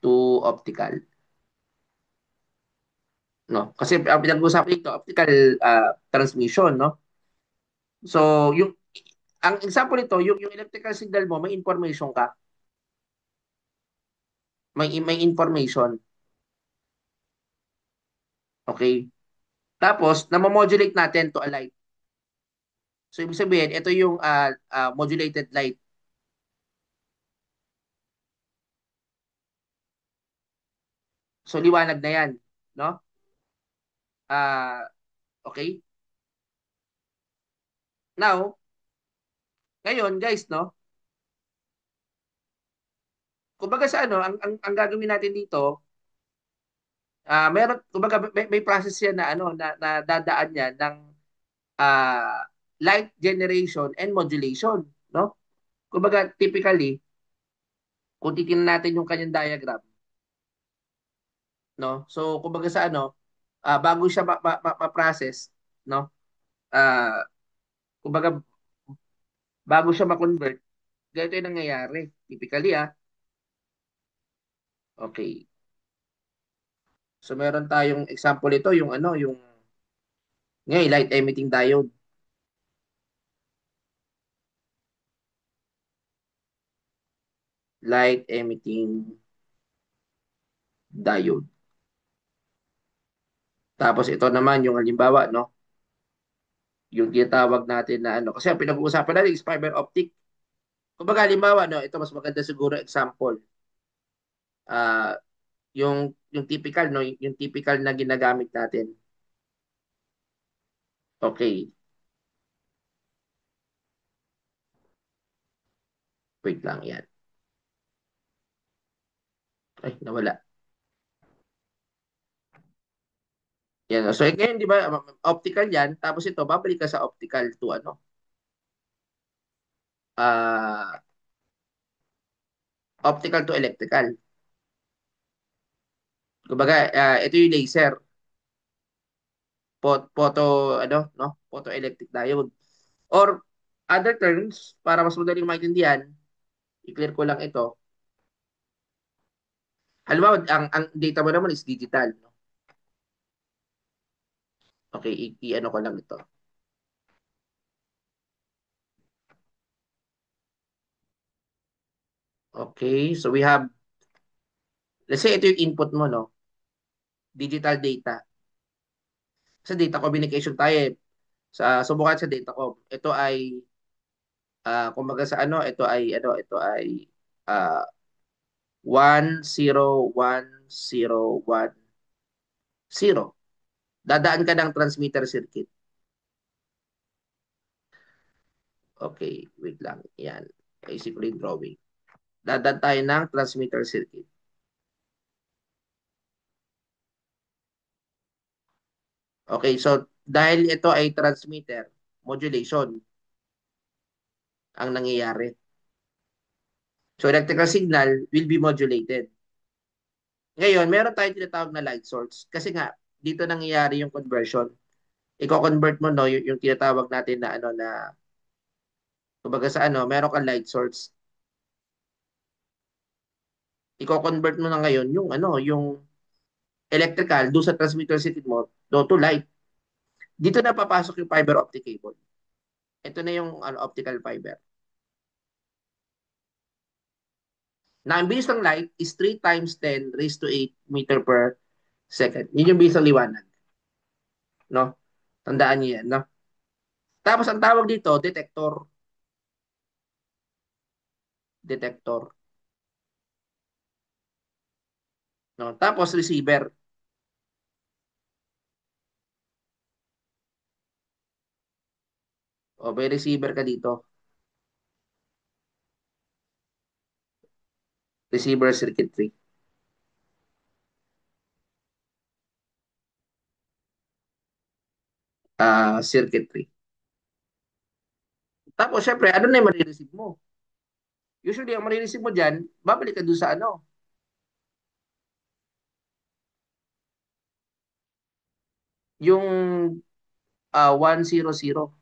To optical, no? Kasi ang pinag-uusapan dito, optical transmission, no? So, ang example nito, yung electrical signal mo, may information ka. May information. Okay? Tapos, namomodulate natin to a light. So, ibig sabihin, ito yung modulated light. So, liwanag na yan. No? Okay? Now, ngayon guys, no? Kumbaga sa ano, ang gagawin natin dito, meron kumbaga may process yan na ano na dadaan yan ng ah, light generation and modulation, no? Kumbaga typically, kung titingnan natin yung kanyang diagram, no? So kumbaga sa ano, bago siya ma-process, no? Ah, kumbaga bago siya ma-convert, ganito yung nangyayari. Typically, okay. So meron tayong example ito, yung ano, yung ngayon, light emitting diode. Light emitting diode. Tapos ito naman yung halimbawa, no? Yung tinatawag natin na ano. Kasi ang pinag-uusapan natin is fiber optic. Kumbaga halimbawa, no? Ito mas maganda siguro example. Ah, yung typical, no? Yung typical na ginagamit natin. Okay. Wait lang yan. Ay, nawala. Yan. So ngayon, di ba, optical yan. Tapos ito, babalik ka sa optical to ano. Ah, optical to electrical. Kumbaga, ito yung laser. Photo, ano, no? Photoelectric diode. Or other terms, para mas madaling maintindihan, i-clear ko lang ito. Halimbawa, ang data mo naman is digital. No? Okay, i-ano ko lang ito. Okay, so we have, let's say ito yung input mo, no? Digital data. Sa data communication tayo, subukan sa data com. Ito ay, kumbaga sa ito ay, uh, 10101 zero. Dadaan ka ng transmitter circuit. Okay, wait lang. Yan. Basically drawing. Dadaan tayo ng transmitter circuit. Okay, so dahil ito ay transmitter, modulation ang nangyayari. So electrical signal will be modulated. Ngayon, meron tayong tinatawag na light source. Kasi nga, dito nangyayari yung conversion. Iko-convert mo no yung tinatawag natin na ano na kumbaga sa ano, meron kang light source. Iko-convert mo na ngayon yung ano, yung electrical do sa transmitter circuit mo do to light. Dito na papasok yung fiber optic cable. Ito na yung ano, optical fiber. Na ang bilis ng light is 3 times 10 raised to 8 meter per second. Yun yung bilis ng liwanag. No? Tandaan niyo yan. No? Tapos ang tawag dito, detector. Detector. No? Tapos receiver. O may receiver ka dito. Receiver circuitry. Circuitry. Tapos syempre, ano na yung marireceive mo? Usually, ang marireceive mo dyan, babalik ka doon sa ano, yung 100.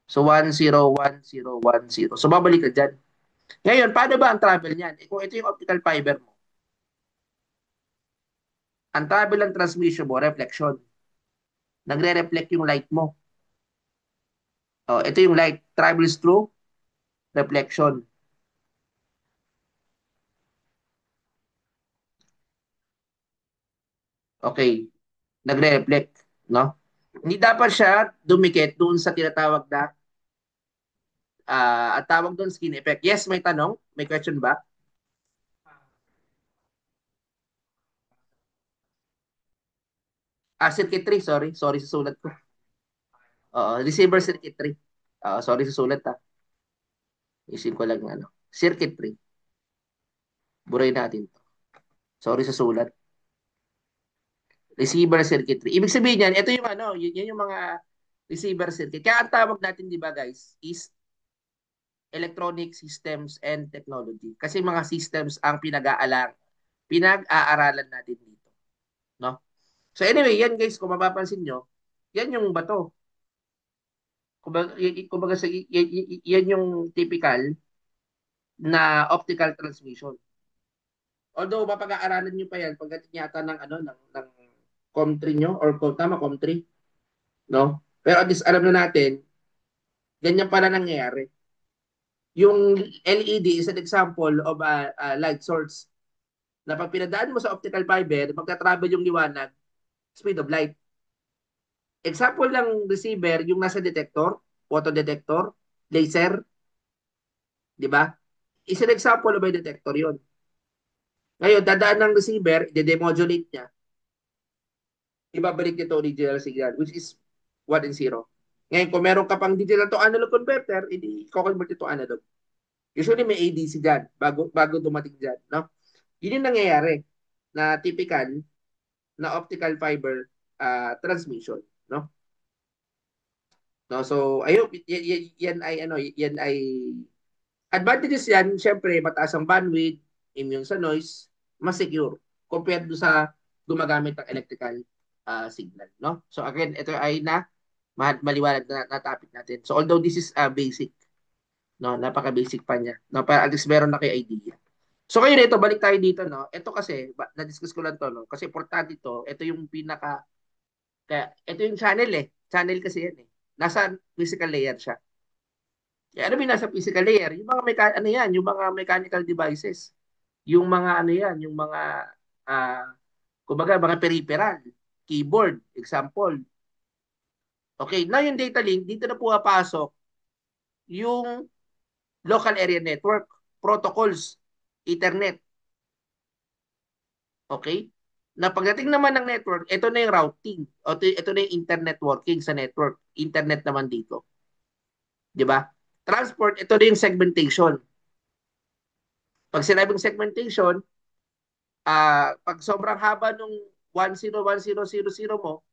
So 101010. So babalik ka dyan. Ngayon, paano ba ang travel niyan? Kung ito yung optical fiber mo, ang travel ng transmission mo, reflection. Nagre-reflect yung light mo. Ito yung light travels through reflection. Okay, nagre-reflect, no? Hindi dapat siya dumikit doon sa tinatawag na at tawag doon skin effect. Yes, may tanong? May question ba? Circuitry, sorry. Sorry sa sulat ko. Receiver circuitry. Sorry sa sulat ha. Isin ko lang yung ano. Circuitry. Buray natin to. Sorry sa sulat. Receiver circuitry. Ibig sabihin yan, ito yung ano, yun yung mga receiver circuit. Kaya ang tawag natin, di ba guys, is electronic systems and technology. Kasi mga systems ang pinag-aaralan natin dito. No? So anyway, yan guys, kung mapapansin nyo, yan yung bato. Kumbaga yan yung typical na optical transmission. Although mapag-aaralan nyo pa yan pagdating yata ng ano ng COM3 nyo or tama COM3, no? Pero at least alam na natin, ganyan pala nangyayari. Yung LED is an example of a light source na pag pinadaan mo sa optical fiber, magta-travel yung liwanag, speed of light. Example ng receiver, yung nasa detector, photo detector, laser, di ba? Is an example of a detector yon. Ngayon, dadaan ng receiver, i-demodulate niya, ibabalik nito original signal, which is 1 and 0. Ngayon, kung meron ka pang digital to analog converter, i-convert ito analog. Usually may ADC dyan, bago dumating dyan. No? Yun yung nangyayari na typical na optical fiber transmission. No? No, so ayun yan ay ano, yan ay advantages yan, syempre mataas ang bandwidth, immune sa noise, mas secure compared do sa gumagamit ng electrical signal, no? So again, ito ay maliwanag na topic natin. So although this is basic, no, napaka-basic pa niya. No, para at least meron na kayo idea. So kayo nito, balik tayo dito, no. Ito kasi na-discuss ko lang to, no, kasi importante ito. Ito yung kaya ito yung channel eh. Channel kasi yan eh. Nasa physical layer siya. Kaya ano ba yung nasa physical layer? Yung mga ano yan, yung mga mechanical devices. Yung mga ano yan, yung mga ah kumbaga mga peripheral, keyboard, example. Okay, now yung data link, dito na pumapasok yung local area network, protocols, Ethernet. Okay? Na pagdating naman ng network, ito na yung routing. O ito na yung internet working sa network. Internet naman dito. Di ba? Transport, ito na yung segmentation. Pag sinabing segmentation, pag sobrang haba nung 101000 mo,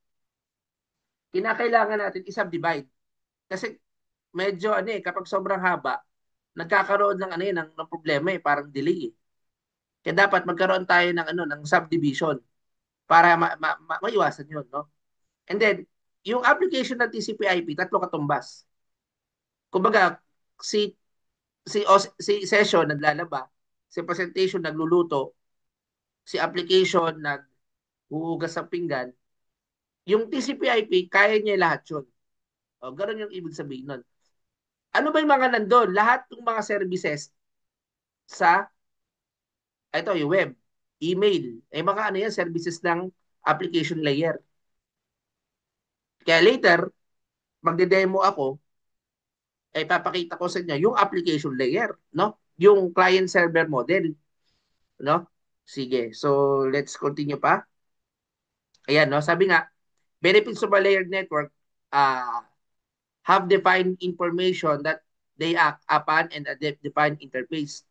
kinakailangan natin i-subdivide. Kasi medyo ano eh, kapag sobrang haba, nagkakaroon ng ano eh, ng problema eh, parang delay eh. Kaya dapat magkaroon tayo ng ano ng subdivision para maiwasan 'yun, no? And then yung application ng TCP/IP tatlo katumbas. Kumbaga si si session naglalaba, si presentation nagluluto, si application naghuhugas ng pinggan, yung TCP/IP kaya niya lahat 'yun. O, ganun yung ibig sabihin nun. Ano ba yung mga nandun? Lahat ng mga services sa, ito yung web, email, mga ano yan, services ng application layer. Kaya later, magde-demo ako, papakita ko sa inyo yung application layer, no? Yung client server model, no? Sige, so let's continue pa. Ayan, no? Sabi nga, benefits of a layered network have defined information that they act upon and a defined interface.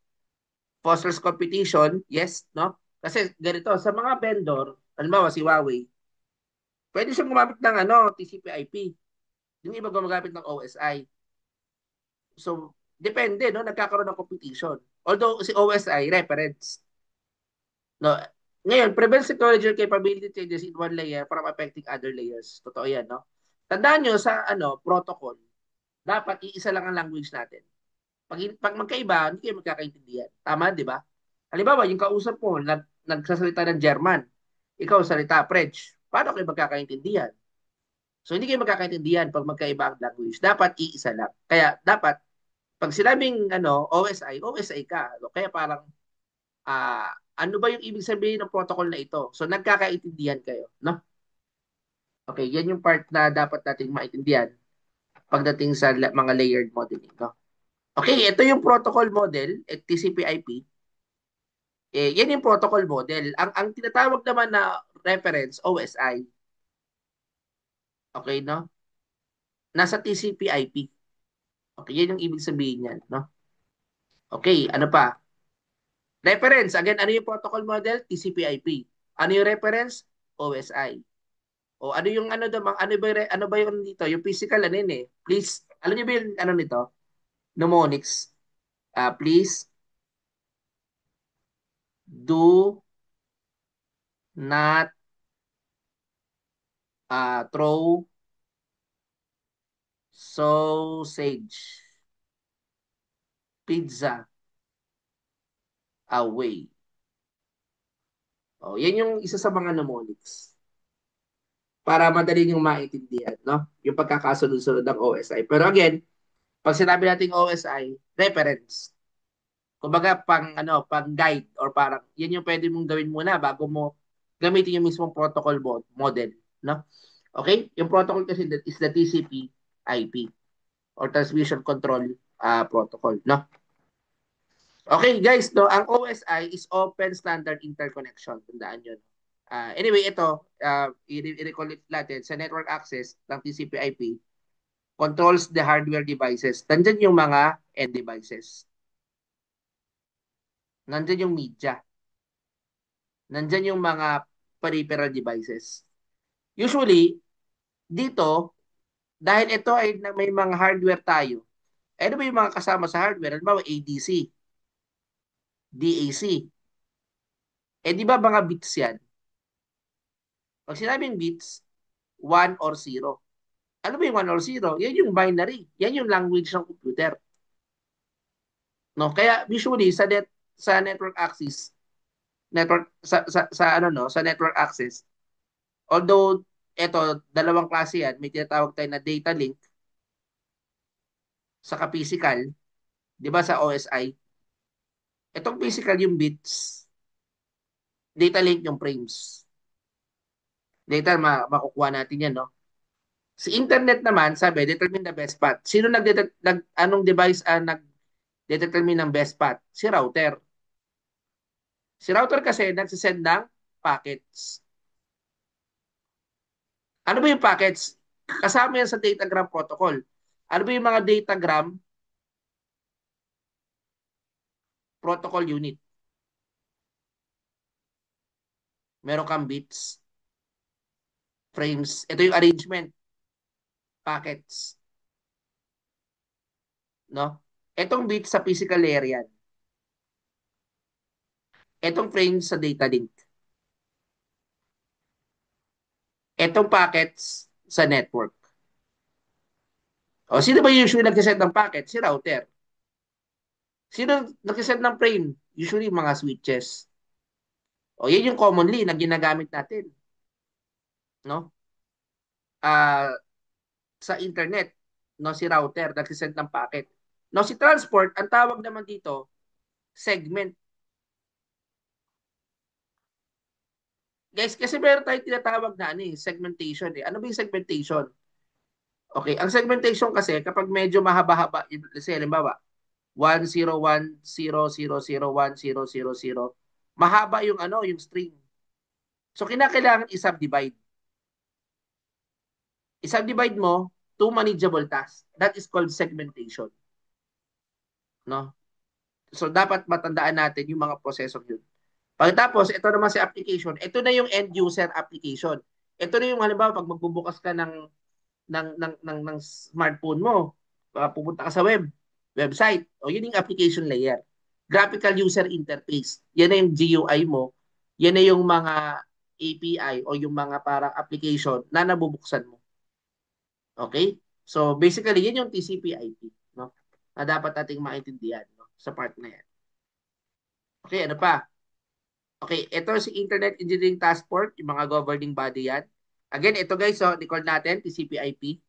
Fosters competition, yes, no? Kasi ganito, sa mga vendor, halimbawa si Huawei, pwede siyang gumamit ng ano, TCP/IP. Yung iba gumagamit ng OSI. So, depende, no? Nagkakaroon ng competition. Although si OSI, reference. No? Ngayon, prevents technological capability changes in one layer from affecting other layers. Totoo yan, no? Tandaan nyo sa ano protocol, dapat iisa lang ang language natin. Pag magkaiba, hindi kayo magkakaintindihan. Tama, di ba? Halimbawa, yung kausap mo, nagsasalita ng German, ikaw salita French. Paano kayo magkakaintindihan? So, hindi kayo magkakaintindihan pag magkaiba ang language. Dapat iisa lang. Kaya, dapat, pag sinabing ano, OSI, OSI ka. No? Kaya parang, ano ba yung ibig sabihin ng protocol na ito? So, nagkakaintindihan kayo. No? Okay, yan yung part na dapat nating maintindihan pagdating sa mga layered modeling. No? Okay, ito yung protocol model, TCP/IP. Yan yung protocol model. Ang tinatawag naman na reference, OSI. Okay, no? nasa TCP/IP. Okay, yan yung ibig sabihin niyan, no? Okay, ano pa? Reference, again, ano yung protocol model? TCP/IP. Ano yung reference? OSI. O ano yung ano daw, ano ba yung dito? Yung physical ano yun eh. Please, alam niyo ba yung ano nito? Mnemonics. Please do not throw sausage pizza away. Oh, yan yung isa sa mga mnemonics para madali yung maintindihan, no? Yung pagkakasunod-sunod ng OSI. Pero again, pag sinabi nating OSI, reference. Kumbaga pang guide or parang yan yung pwede mong gawin muna bago mo gamitin yung mismong protocol model, no? Okay? Yung protocol kasi is the TCP/IP or Transmission Control Protocol, no? Okay, guys, no, ang OSI is Open Standard Interconnection. Tandaan yun. Anyway, ito, i-recall natin sa network access ng TCP/IP controls the hardware devices. Nandyan yung mga end devices. Nandyan yung media. Nandyan yung mga peripheral devices. Usually, dito, dahil ito ay may mga hardware tayo, ano ba yung mga kasama sa hardware? Ano ba, ADC, DAC. Eh, di ba mga bits yan? Pag sinabing bits, 1 or 0. Ano ba yung 1 or 0? Yan yung binary. Yan yung language ng computer. No? Kaya usually sa network access, sa network access, although ito dalawang klase yan, may tinatawag tayo na data link saka physical, 'di ba sa OSI? Itong physical yung bits, data link yung frames. Later makukuha natin 'yan, no? Sa internet naman, sabi, determine the best path. Sino anong device nag-determine ng best path? Si router. Si router kasi nagsisend ng packets. Ano ba yung packets? Kasama yan sa datagram protocol. Ano ba yung mga datagram protocol unit? Meron kang bits, frames. Ito yung arrangement, packets. No? Itong bits sa physical layer yan. Itong frames sa data link. Itong packets sa network. O, sino ba usually nagsisend ng packet? Si router. Sino nagsisend ng frame? Usually mga switches. O, yan yung commonly na ginagamit natin. No? Ah, sa internet, no, si router nagsisend ng packet. No, si transport, ang tawag naman dito, segment. Guys, kasi meron tayong tinatawag na segmentation eh. Ano ba yung segmentation? Okay, ang segmentation kasi kapag medyo mahaba-haba, kasi halimbawa, 10100001000, mahaba yung yung string. So kinakailangan i-subdivide. I-subdivide mo to manageable tasks. That is called segmentation, no? So dapat matandaan natin yung mga prosesong yun. Pagkatapos, ito naman si application. Ito na yung end user application. Ito na yung halimbawa pag magbubukas ka ng smartphone mo, pupunta ka sa website, o yun yung application layer. Graphical user interface. Yan na yung GUI mo. Yan na yung mga API o yung mga parang application na nabubuksan mo. Okay? So basically, yan yung TCP/IP, no? Na dapat nating maintindihan, no? Sa part na yan. Okay, ano pa? Okay, ito si Internet Engineering Task Force, yung mga governing body yan. Again, ito guys, so, recall natin, TCP/IP.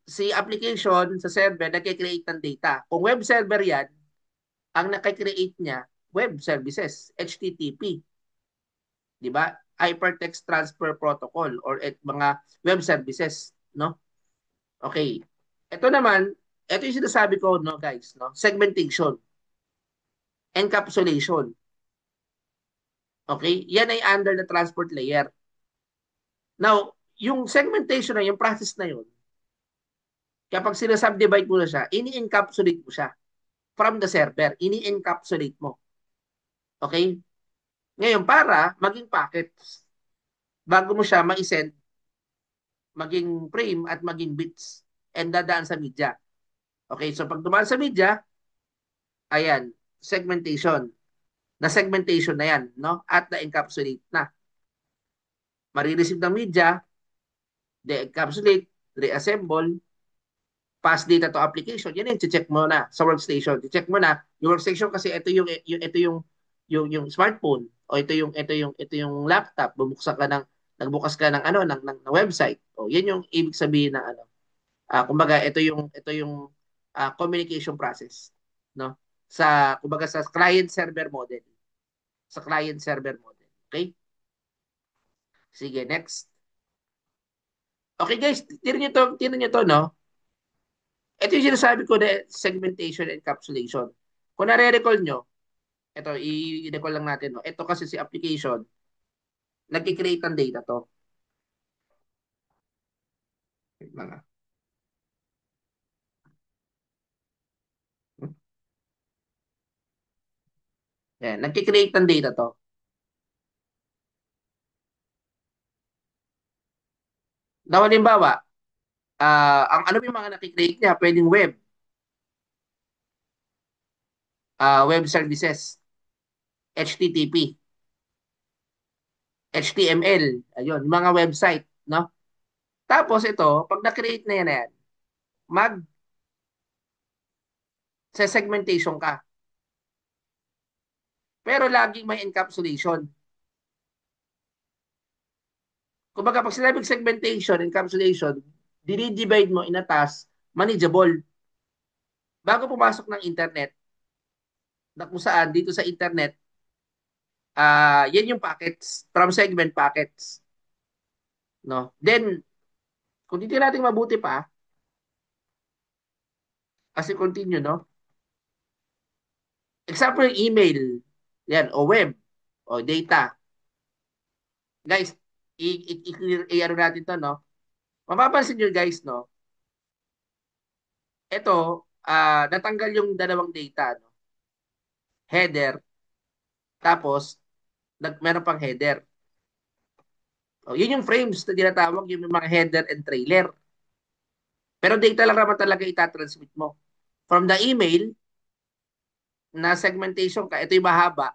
Si application sa server, nagkikreate ng data. Kung web server yan, ang nakikreate niya, web services, HTTP. Di ba? Hypertext Transfer Protocol or mga web services. No? Okay. Ito naman, ito yung sinasabi ko, no, guys, no? Segmentation, encapsulation. Okay? Yan ay under the transport layer. Now, yung segmentation na yung process na yun, Kapag sinasubdivide mo na siya, ini-encapsulate mo siya from the server. Ini-encapsulate mo. Okay? Ngayon, para maging packets, bago mo siya ma-send, maging frame at maging bits and dadaan sa media. Okay, so pag dumaan sa media, ayan, segmentation. Na-segmentation na yan, no? At na-encapsulate na. Marireceive ng media, de-encapsulate, reassemble, pass data to application. Yan yung check mo na sa workstation. Check mo na yung workstation kasi ito yung smartphone o ito yung laptop. Bubuksan ka ng nagbukas ka ng ng website. O yan yung ibig sabihin ng kumbaga ito yung communication process, no? Kumbaga sa client server model. Sa client server model. Okay? Sige, next. Okay guys, tinan niyo to, no? Ito yung sinasabi ko na segmentation and encapsulation. Kung nare-recall nyo, ito, i-recall lang natin, no? Ito kasi si application, nag-create ng data to. Wait lang, ah. Yan, nag-create ng data to. Na halimbawa, ang ano yung mga nakikreate niya, pwedeng web services, HTTP, HTML, ayun, mga website, no? Tapos ito, pag na-create na yan, mag-segmentation ka. Pero laging may encapsulation. Kumbaga, pag sinabing segmentation, encapsulation, dinidivide mo in a task, manageable. Bago pumasok ng internet, na kung saan dito sa internet, yan yung packets, from segment packets. No? Then, kung titignan natin mabuti pa, kasi continue, no? Example, email, yan, o web, o data. Guys, i-clear ano natin to, no? Mapapansin nyo, guys, no? Ito, natanggal yung dalawang data, no? Header, tapos, meron pang header. O, yun yung frames na tinatawag, yung mga header and trailer. Pero data lang naman talaga itatransmit mo. From the email, na segmentation ka, ito yung mahaba,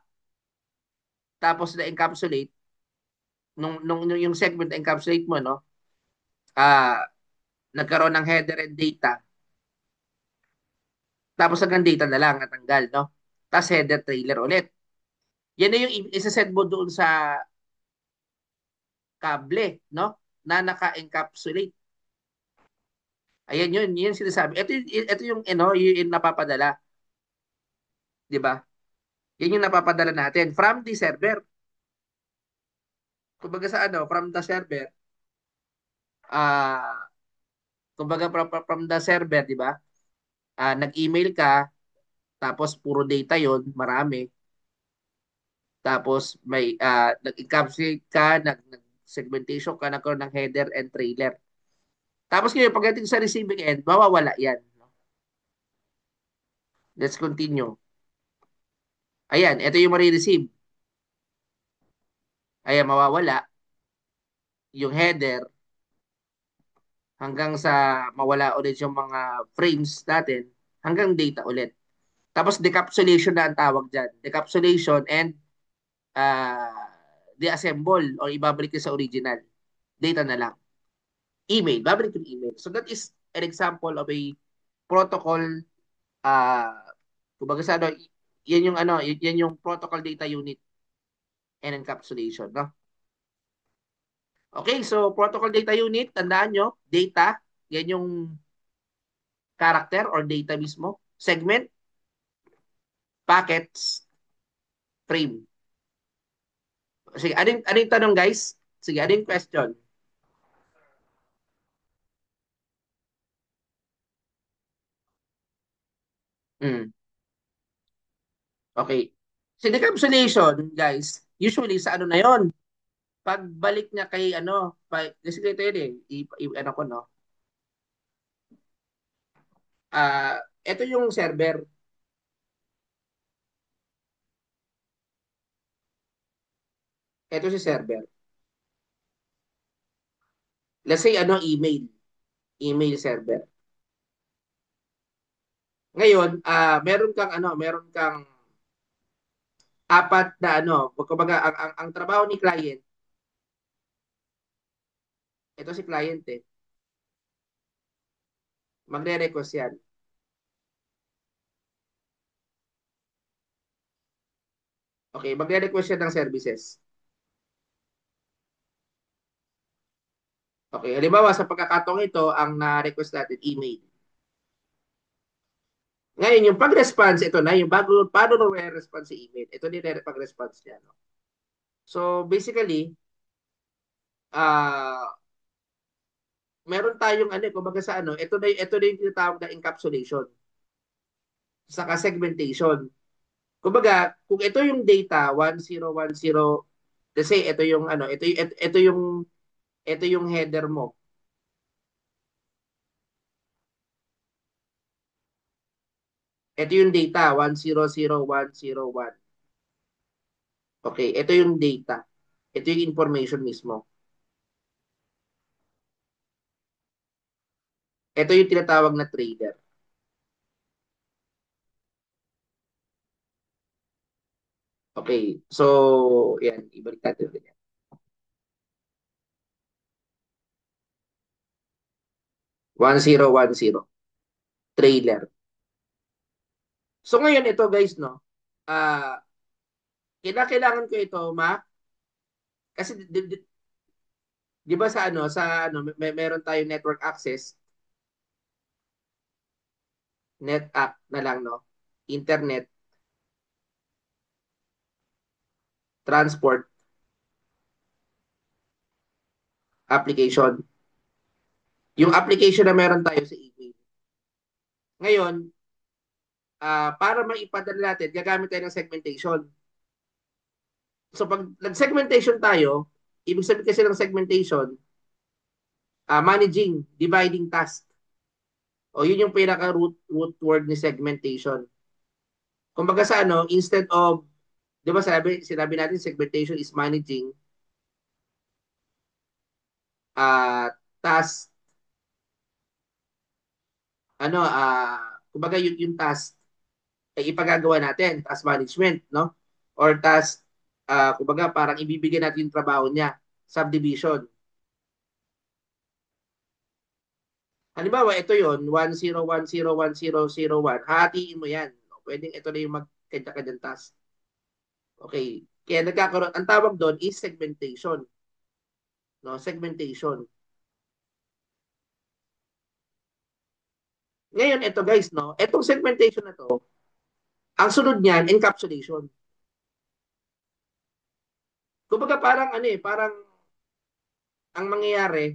tapos na-encapsulate, nung yung segment encapsulate mo, no? Ah, nagkaroon ng header and data, tapos hanggang data na lang natanggal, no? Tapos header trailer ulit. Yan na yung isa-send mo doon sa kable, no? Na naka-encapsulate. Ayan yun sinasabi. Ito yung, yung napapadala. Di ba? Yan yung napapadala natin from the server. Kumbaga sa from the server, ah, kumbaga from the server, di ba? Nag-email ka, tapos puro data yon, marami. Tapos may nag-encapsulate ka, nag-segmentation ka, nagkaroon ng header and trailer. Tapos ngayon, pagdating sa receiving end, mawawala yan. Let's continue. Ayan, ito yung marireceive. Ayan, mawawala yung header hanggang sa mawala ulit yung mga frames natin hanggang data ulit. Tapos decapsulation na ang tawag dyan. Decapsulation and uh, deassemble or ibabalik sa original. Data na lang. Email. Babalik yung email. So that is an example of a protocol uh, kumbaga sa yan yung protocol data unit and encapsulation, no? Okay, so protocol data unit, tandaan nyo, data, yan yung character or data mismo. Segment, packets, frame. Sige, ano yung tanong guys? Sige, ano yung question? Mm, okay. So decapsulation, guys, usually sa ano na yon? Pagbalik niya kay kasi ito yun eh, ano ko no, Ito yung server. Ito si server. Let's say ano, email. Email server. Ngayon, meron kang ano, meron kang apat na ano, kumbaga ang trabaho ni client, ito si client eh, magre-request yan. Okay, magre-request yan ng services. Okay, halimbawa sa pagkakataong ito, ang na-request natin email. Ngayon, yung pag-response, ito na, yung bago, paano na response sa email? Ito din na pag-response niya. No? So, basically, ah meron tayong ano, kumbaga sa ano, ito na yung tinatawag na encapsulation, saka segmentation. Kumbaga, kung ito yung data 1010 kasi ito yung ano, ito yung header mo. Ito yung data 100101. Okay, ito yung data. Ito yung information mismo. Ito yung tinatawag na trader. Okay, so yan, ibalik natin ulit yan. 1010 trailer. So ngayon ito guys no, ah kailangan ko ito kasi di ba sa ano meron tayong network access, net app na lang no, internet, transport, application. Yung application na meron tayo sa email. Ngayon, para maipadala natin, gagamit tayo ng segmentation. So pag nag-segmentation tayo, ibig sabihin kasi ng segmentation, managing, dividing task. O yun yung pinaka root word ni segmentation. Kumbaga sa ano, instead of, di ba sinabi natin segmentation is managing task, ano, kumbaga yung task ay ipagagawa natin, task management, no? Or task, kumbaga parang ibibigay natin yung trabaho niya, subdivision. Halimbawa, ito yon 10101001. Hatiin mo yan. Pwedeng ito na yung magkanya-kanyang task. Okay. Kaya nagkakaroon, ang tawag doon is segmentation. No? Segmentation. Ngayon, ito guys, no? Itong segmentation na to, ang sunod niyan, encapsulation. Kumbaga parang ano eh, parang ang mangyayari,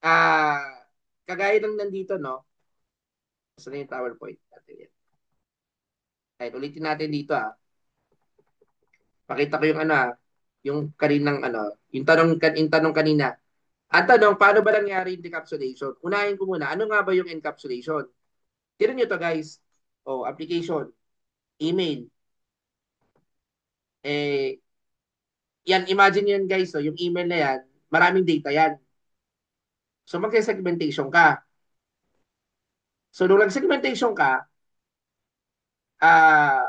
ah, kagaya ng nandito, no? Saan na yung PowerPoint natin yan? Ay, ulitin natin dito Pakita ko yung ano yung kaninang ano, yung tanong kanina. Ang tanong, paano ba nangyari yung decapsulation? Unahin ko muna, ano nga ba yung encapsulation? Tira nyo to guys. O, application, email. Eh, yan, imagine yan guys, yung email na yan, maraming data yan. So, mag-segmentation ka. So, nung nag-segmentation ka, ah,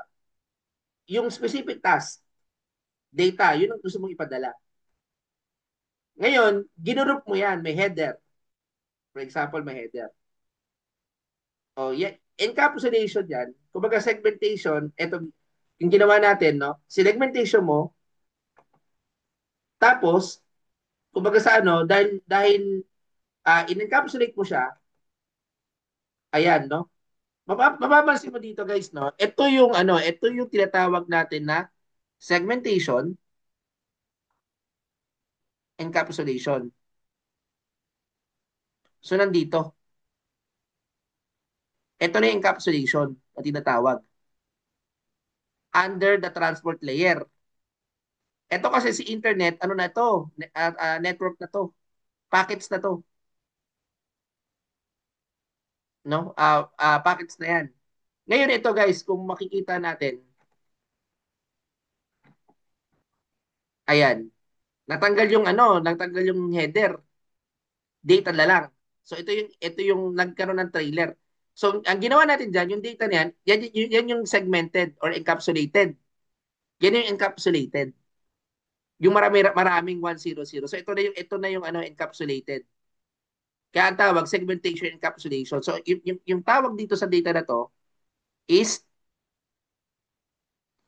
yung specific task, data, yun ang gusto mong ipadala. Ngayon, ginurup mo yan, may header. For example, may header. O, yan, encapsulation yan, kumbaga segmentation, ito, yung ginawa natin, no? Segmentation mo, tapos, kumbaga sa ano, dahil in-encapsulate mo siya, ayan, no? Mapapansin mo dito, guys, no? Ito yung tinatawag natin na segmentation, encapsulation. So, nandito. Ito na yung encapsulation na tinatawag. Under the transport layer. Ito kasi si internet, ano na to? Network na to. Packets na to. no? Packets na yan. Ngayon ito guys, kung makikita natin, ayan, natanggal yung header, data na lang. So ito yung nagkaroon ng trailer. So ang ginawa natin diyan, yung data niyan, yan yung segmented or encapsulated. Yan yung encapsulated. Yung maraming 100. So ito na yung ano encapsulated. Kaya ang tawag segmentation encapsulation. So yung tawag dito sa data na to is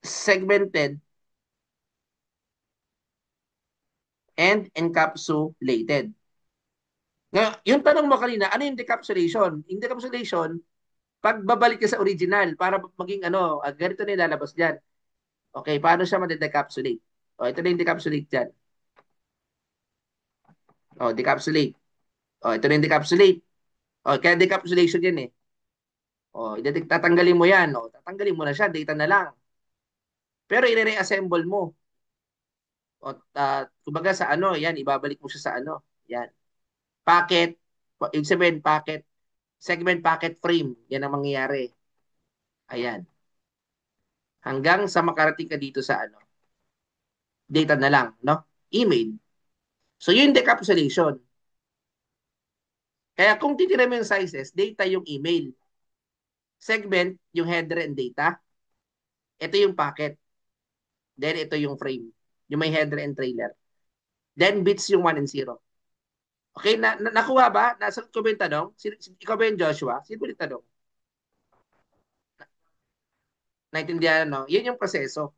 segmented and encapsulated. Ngayon, yung tanong mo kanina, ano yung decapsulation? Yung decapsulation, pag babalik ka sa original para maging ano, ganito na ilalabas diyan. Okay, paano siya ma-decapsulate? O, ito na yung decapsulate diyan. O, decapsulate. O, ito na yung decapsulate. O, kaya decapsulation yan eh. O, tatanggalin mo yan. O, tatanggalin mo na siya, data na lang. Pero i-reassemble mo. O, kumbaga sa ano, yan, ibabalik mo siya sa ano. Yan. Packet, ibig sabihin, packet, segment packet frame. Yan ang mangyayari. Ayan. Hanggang sa makarating ka dito sa ano, data na lang, no? Email. So, yun decapsulation. Kaya kung titira mo yung sizes, data yung email. Segment, yung header and data. Ito yung packet. Then, ito yung frame. Yung may header and trailer. Then, bits yung 1 and 0. Okay, nakuha ba? Nasagot ko ba yung tanong? Ikaw ba yung Joshua? Sino ba yung tanong? Naintindihan, no? Yan yung proseso.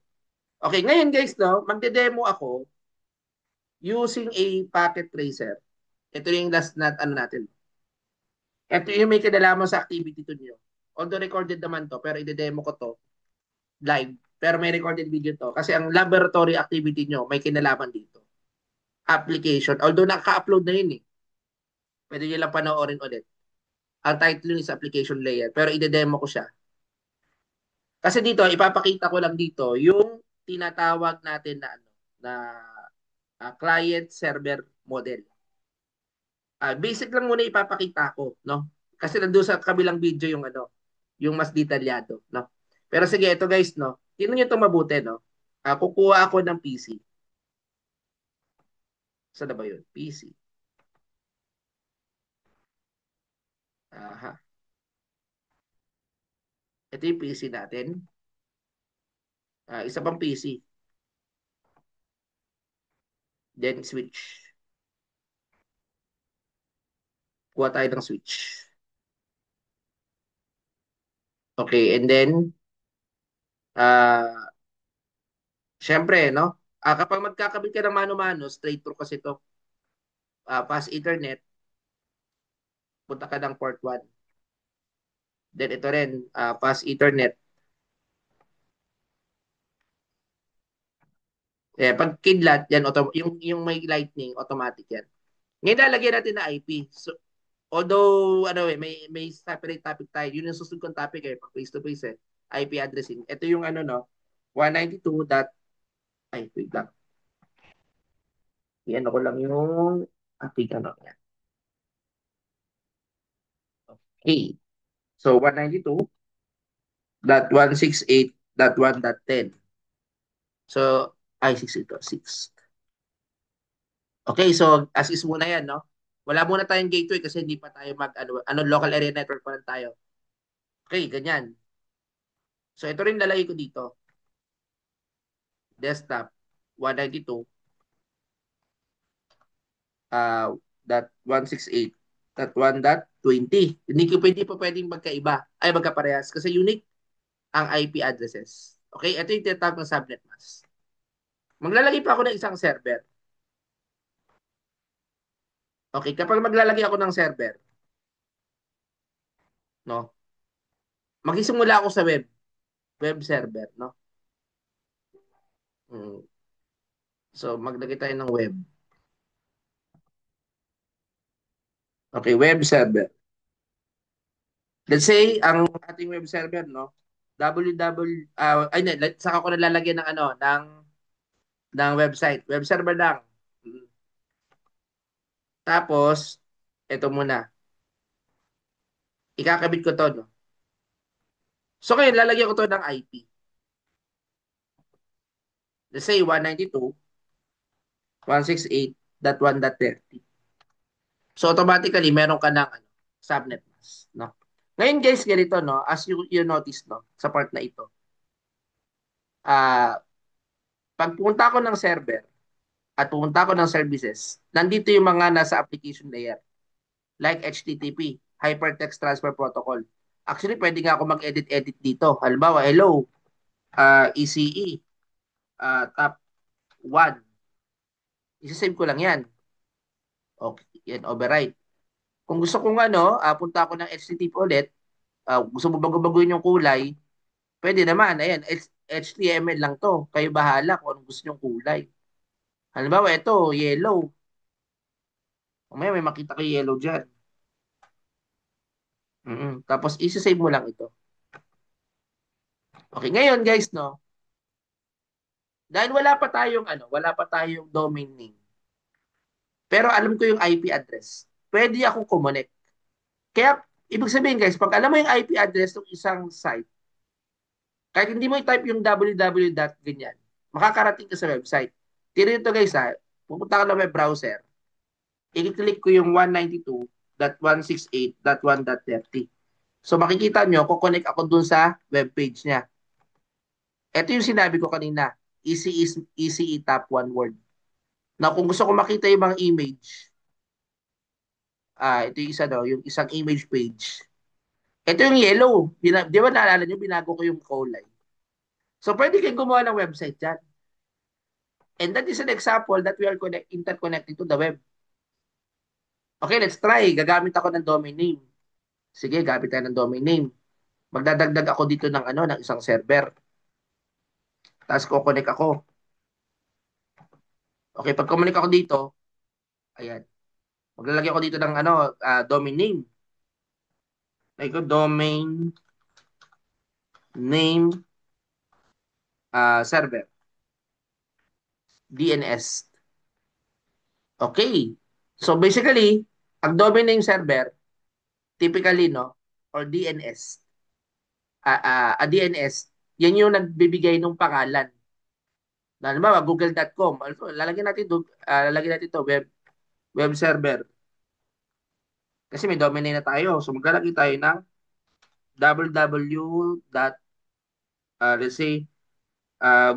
Okay, ngayon guys, no, magde-demo ako using a packet tracer. Ito yung last na ano natin. Ito yung may kinalaman sa activity to nyo. Although recorded naman to, pero ide-demo ko to live. Pero may recorded video to. Kasi ang laboratory activity nyo, may kinalaman dito. Application. Although naka-upload na yun eh. Pwede nyo lang panoorin ulit. Ang title yun is application layer. Pero ide-demo ko siya. Kasi dito, ipapakita ko lang dito yung tinatawag natin na ano, na client server model. Basic lang muna ipapakita ko, no? Kasi nandoon sa kabilang video yung ano, yung mas detalyado, no? Pero sige, ito guys, no? Tingnan niyo ito mabuti, no? Kukuha ako ng PC. Saan na ba yun? PC. Aha. Ito yung PC natin. Isa pang PC. Then switch. Kuha tayo ng switch. Okay, and then, syempre, no? Kapag magkakabit ka ng mano-mano, straight through kasi ito, pass Ethernet, punta ka ng port 1. Then ito rin, pass Ethernet. Pag kidlat, yan, yung may lightning, automatic yan. Ngayon lalagyan natin na IP. So, although, ano may separate topic tayo. Yun yung susunod kong topic pag face-to-face IP addressing. Ito yung ano, no, 192 dot, ay, wait lang. Yan ako lang yung topic, ano, yan. Okay. So, 192.168.1.10. So, ay, 6 Okay, so as is muna yan, no? Wala muna tayong gateway kasi hindi pa tayo local area network pa lang tayo. Okay, ganyan. So ito rin lalagay ko dito. Desktop 192 uh, dot 168 dot 1.20. Hindi pa pwedeng magkaiba. Ay, magkaparehas kasi unique ang IP addresses. Okay, ito yung tinatawag ng subnet mask. Maglalagay pa ako ng isang server. Okay, kapag maglalagay ako ng server, no? Magsisimula ako sa web server, no? Mm. So, maglagay tayo ng web. Okay, web server. Let's say, ang ating web server, no? www, ay, saka ko nalalagyan ng ano, ng website. Web server lang. Mm. Tapos, ito muna. Ikakabit ko to, no? So ngayon, lalagyan ko to ng IP. Let's say 192.168.1.30. So automatically, meron ka ng subnet mask, no? Ngayon guys, ganito, no? As you notice, no? Sa part na ito, ah pag pumunta ko ng server at pumunta ko ng services, nandito yung mga nasa application layer. Like HTTP, Hypertext Transfer Protocol. Actually, pwede nga ako mag-edit-edit dito. Halimbawa, hello, ECE, top 1. Isasave ko lang yan. Okay, yan, override. Kung gusto kong punta ako ng HTTP ulit, gusto mo bago-baguhin yung kulay, pwede naman. Ayan, HTML lang to. Kayo bahala kung anong gusto yung kulay. Halimbawa, ito, yellow. Mamaya may makita kayo yellow dyan. Tapos, isa-save mo lang ito. Okay, ngayon guys, no, dahil wala pa tayong domain name. Pero alam ko yung IP address. Pwede akong kumonek. Kaya, ibig sabihin guys, pag alam mo yung IP address ng isang site, kahit hindi mo i-type yung www dot ganyan, makakarating ka sa website. Tiro nito guys ha, pupunta ka na web browser, i-click ko yung 192.168.1.30. So makikita nyo, kukonek ako dun sa web page niya. Ito yung sinabi ko kanina, ECE top 1 word. Now, kung gusto ko makita yung mga image, ito yung isa daw, yung isang image page. Ito yung yellow. Di ba naalala nyo, binago ko yung kulay. So, pwede kayong gumawa ng website dyan. And that is an example that we are interconnecting to the web. Okay, let's try. Gagamit ako ng domain name. Sige, gamit tayo ng domain name. Magdadagdag ako dito ng isang server. Tapos ko-connect ako. Okay, pag connect ako dito, ayan. Maglalagay ako dito ng domain name. Like domain name server. DNS. Okay. So basically, ang domain name server, typically, no, or DNS, DNS, yan yung nagbibigay ng pangalan. Halimbawa, google.com. Also, lalagyan natin to web server. Kasi may domain name na tayo. So maglalagay tayo ng www. Let's say,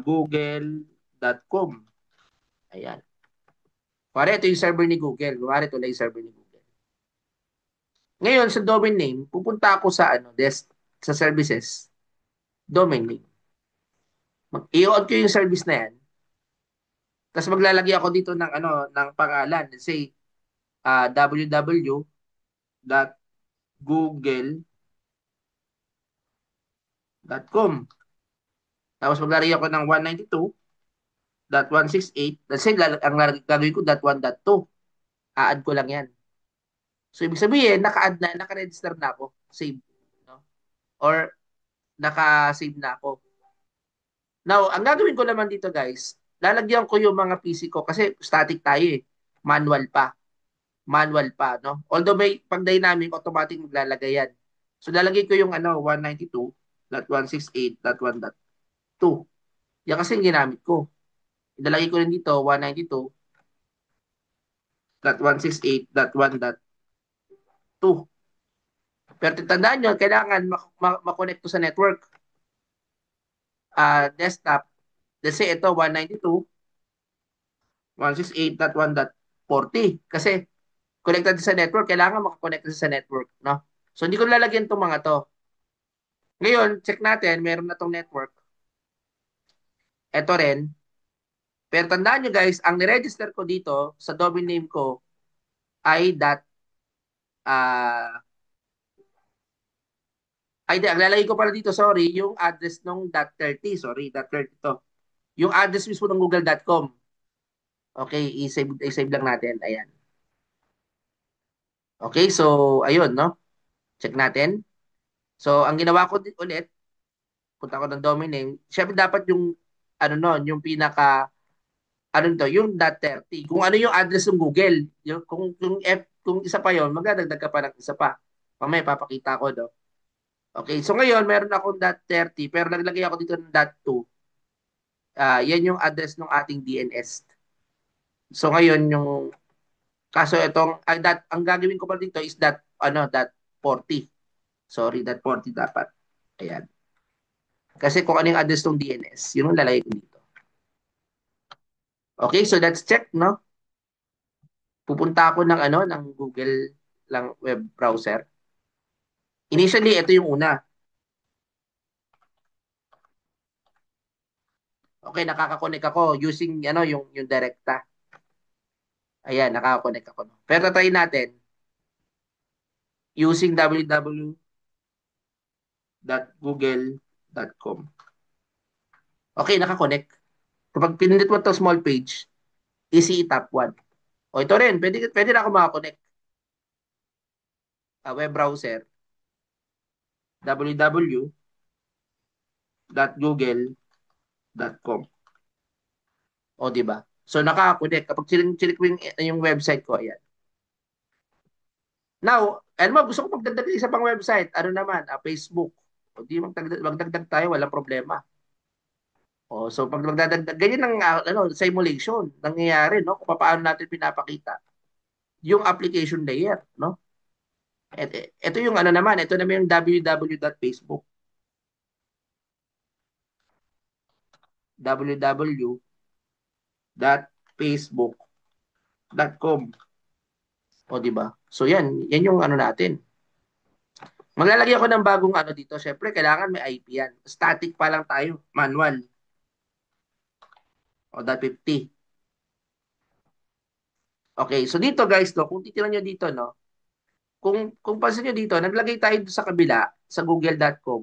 google.com. Ayan. Pare, ito yung server ni Google. Pare, ito lang yung server ni Google. Ngayon, sa domain name, pupunta ako sa sa services, domain name. I-on ko yung service na yan. Tapos maglalagay ako dito ng pangalan. Let's say, www.google.com. Tapos maglalagay ako ng 192.168. Let's say, ang gagawin ko, .1.2. A-add ko lang yan. So, ibig sabihin, naka-register na ako. Save. No? Or, naka-save na ako. Now, ang gagawin ko naman dito guys, lalagyan ko yung mga PC ko kasi static tayo eh. Manual pa. Manual pa, no? Although may pag dynamic, automatic maglalagay yan. So, lalagay ko yung 192.168.1.2. Yan kasi yung ginamit ko. Ilalagay ko rin dito 192.168.1.2. Pero tandaan nyo, kailangan makonect to sa network. Desktop. Let's say ito, 192.168.1.40. Kasi connected sa network, kailangan makakonect sa network, no? So, hindi ko lalagyan itong mga to. Ngayon, check natin, meron na tong network. Ito rin. Pero tandaan nyo guys, ang niregister ko dito sa domain name ko ay uh, ang lalagay ko pala dito, sorry, yung address nung .30, sorry, .30 to. Yung address mismo ng google.com. Okay, i-save lang natin. Ayan. Okay, so, ayun, no? Check natin. So, ang ginawa ko ulit, punta ko ng domain name. Syempre dapat yung yung yung .30. Kung ano yung address ng Google, kung isa pa yon, magdadagdag ka pa ng isa pa. Mamaya papakita ko, no? Okay, so ngayon, meron akong .30, pero naglagay ako dito ng .2. Yan yung address ng ating DNS. So ngayon, kaso itong, ang gagawin ko pa dito is .40. Sorry, .40 dapat. Ayan. Kasi kung ano yung address ng DNS, yun ang lalagay ko dito. Okay, so that's check, no? Pupunta ako ng Google lang web browser. Initially, ito yung una. Okay, nakaka-connect ako using yung Direkta. Ayan, nakaka-connect ako. No? Pero try natin using www.google.com. Okay, naka-connect. Kapag pinindot mo to small page, easy tap 1. O ito rin, pwede na ako makakonect. Web browser, www.google.com. O, di ba? So, naka-connect. Kapag chinik mo yung website ko, ayan. Now, ano mo, gusto ko magdagdag ng isa pang website. Ano naman? Facebook. O, di magdagdag tayo, walang problema. O, so, pag magdadagdag, ganyan ang simulation nangyayari, no? Kung paano natin pinapakita yung application layer, no? Ito yung ito naman yung www.facebook. www.facebook.com. O, di ba? So, yan yung natin. Maglalagay ako ng bagong dito. Siyempre, kailangan may IP yan. Static pa lang tayo. Manual. O, .50. Okay, so dito guys, no, kung titinan nyo dito, no, kung pansin nyo dito, naglagay tayo sa kabila, sa google.com.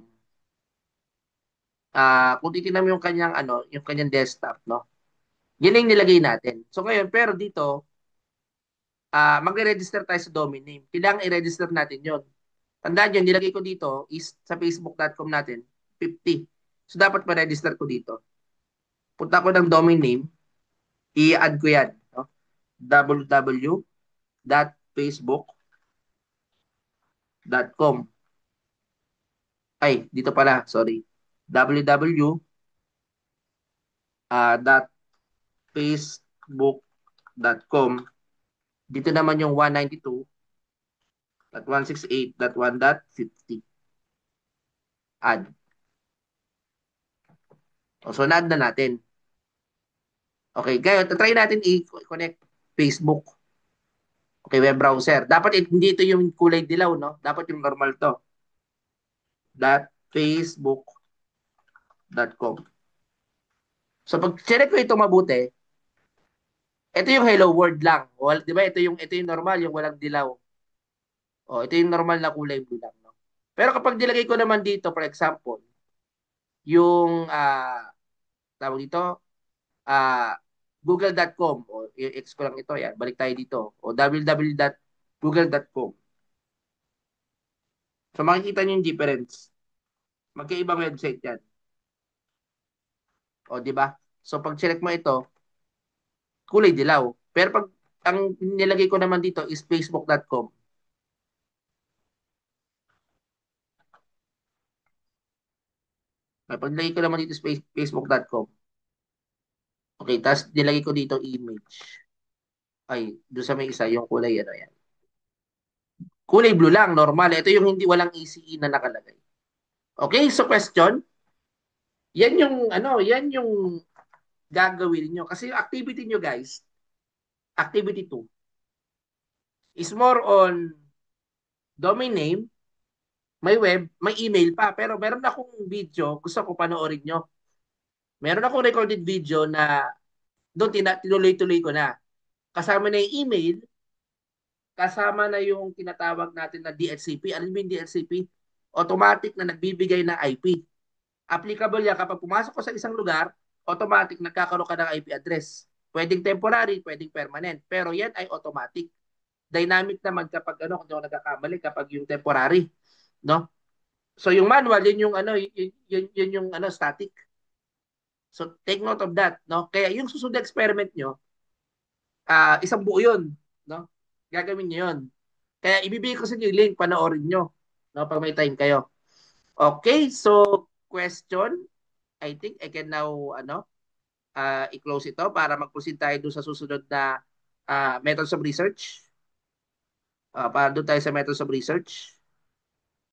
Kung titinan mo yung kanyang desktop, no, yun yung nilagay natin. So ngayon, pero dito, magre-register tayo sa domain name. Kailangan i-register natin yon. Tandaan nyo, nilagay ko dito is sa facebook.com natin, 50. So dapat ma-register ko dito. Punta ko ng domain name, i-add ko yan. No? www.facebook.com. Ay, dito pala, sorry. www.facebook.com. Dito naman yung 192.168.1.50. Add. So, na-add na natin. Okay, ngayon, try natin i-connect Facebook. Okay, web browser. Dapat hindi ito yung kulay dilaw, no? Dapat yung normal to. .facebook.com. So, pag check ko ito mabuti, ito yung hello world lang. Well, di ba? Ito yung normal, yung walang dilaw. Ito yung normal na kulay blue lang. No? Pero kapag nilagay ko naman dito, for example, yung, tawag dito, ah, google.com, o i-X ko lang ito, yan, balik tayo dito, o www.google.com. So makikita nyo yung difference. Magkaibang website yan. O, di ba? So pag select mo ito, kulay dilaw. Pero pag ang nilagay ko naman dito is facebook.com. Pag nilagay ko naman dito is facebook.com. Okay, tapos nilagay ko dito image. Ay, doon sa may isa, yung kulay, yan. Kulay blue lang, normal. Ito yung hindi walang ECE na nakalagay. Okay, so question, yan yung gagawin niyo kasi yung activity niyo guys, activity 2 is more on domain name, may web, may email pa. Pero meron akong video, gusto ko panoorin nyo. Meron akong recorded video na doon tinuloy-tuloy ko na. Kasama na yung email, kasama na yung tinatawag natin na DHCP. Ano yung DHCP? Automatic na nagbibigay ng IP. Applicable yan kapag pumasok ko sa isang lugar, automatic nagkakaroon ka ng IP address. Pwedeng temporary, pwedeng permanent. Pero yan ay automatic. Dynamic naman kapag kung ako nagkakamali, kapag yung temporary. No? So yung manual, yun yung yun yung static. So take note of that. No? Kaya yung susunod na experiment nyo, isang buo yun. No? Gagawin nyo yun. Kaya ibibigay ko sa inyo yung link, panoorin nyo. No, pag may time kayo. Okay, so question. I think I can now i-close ito para mag-proceed tayo doon sa susunod na methods of research. Para doon tayo sa methods of research.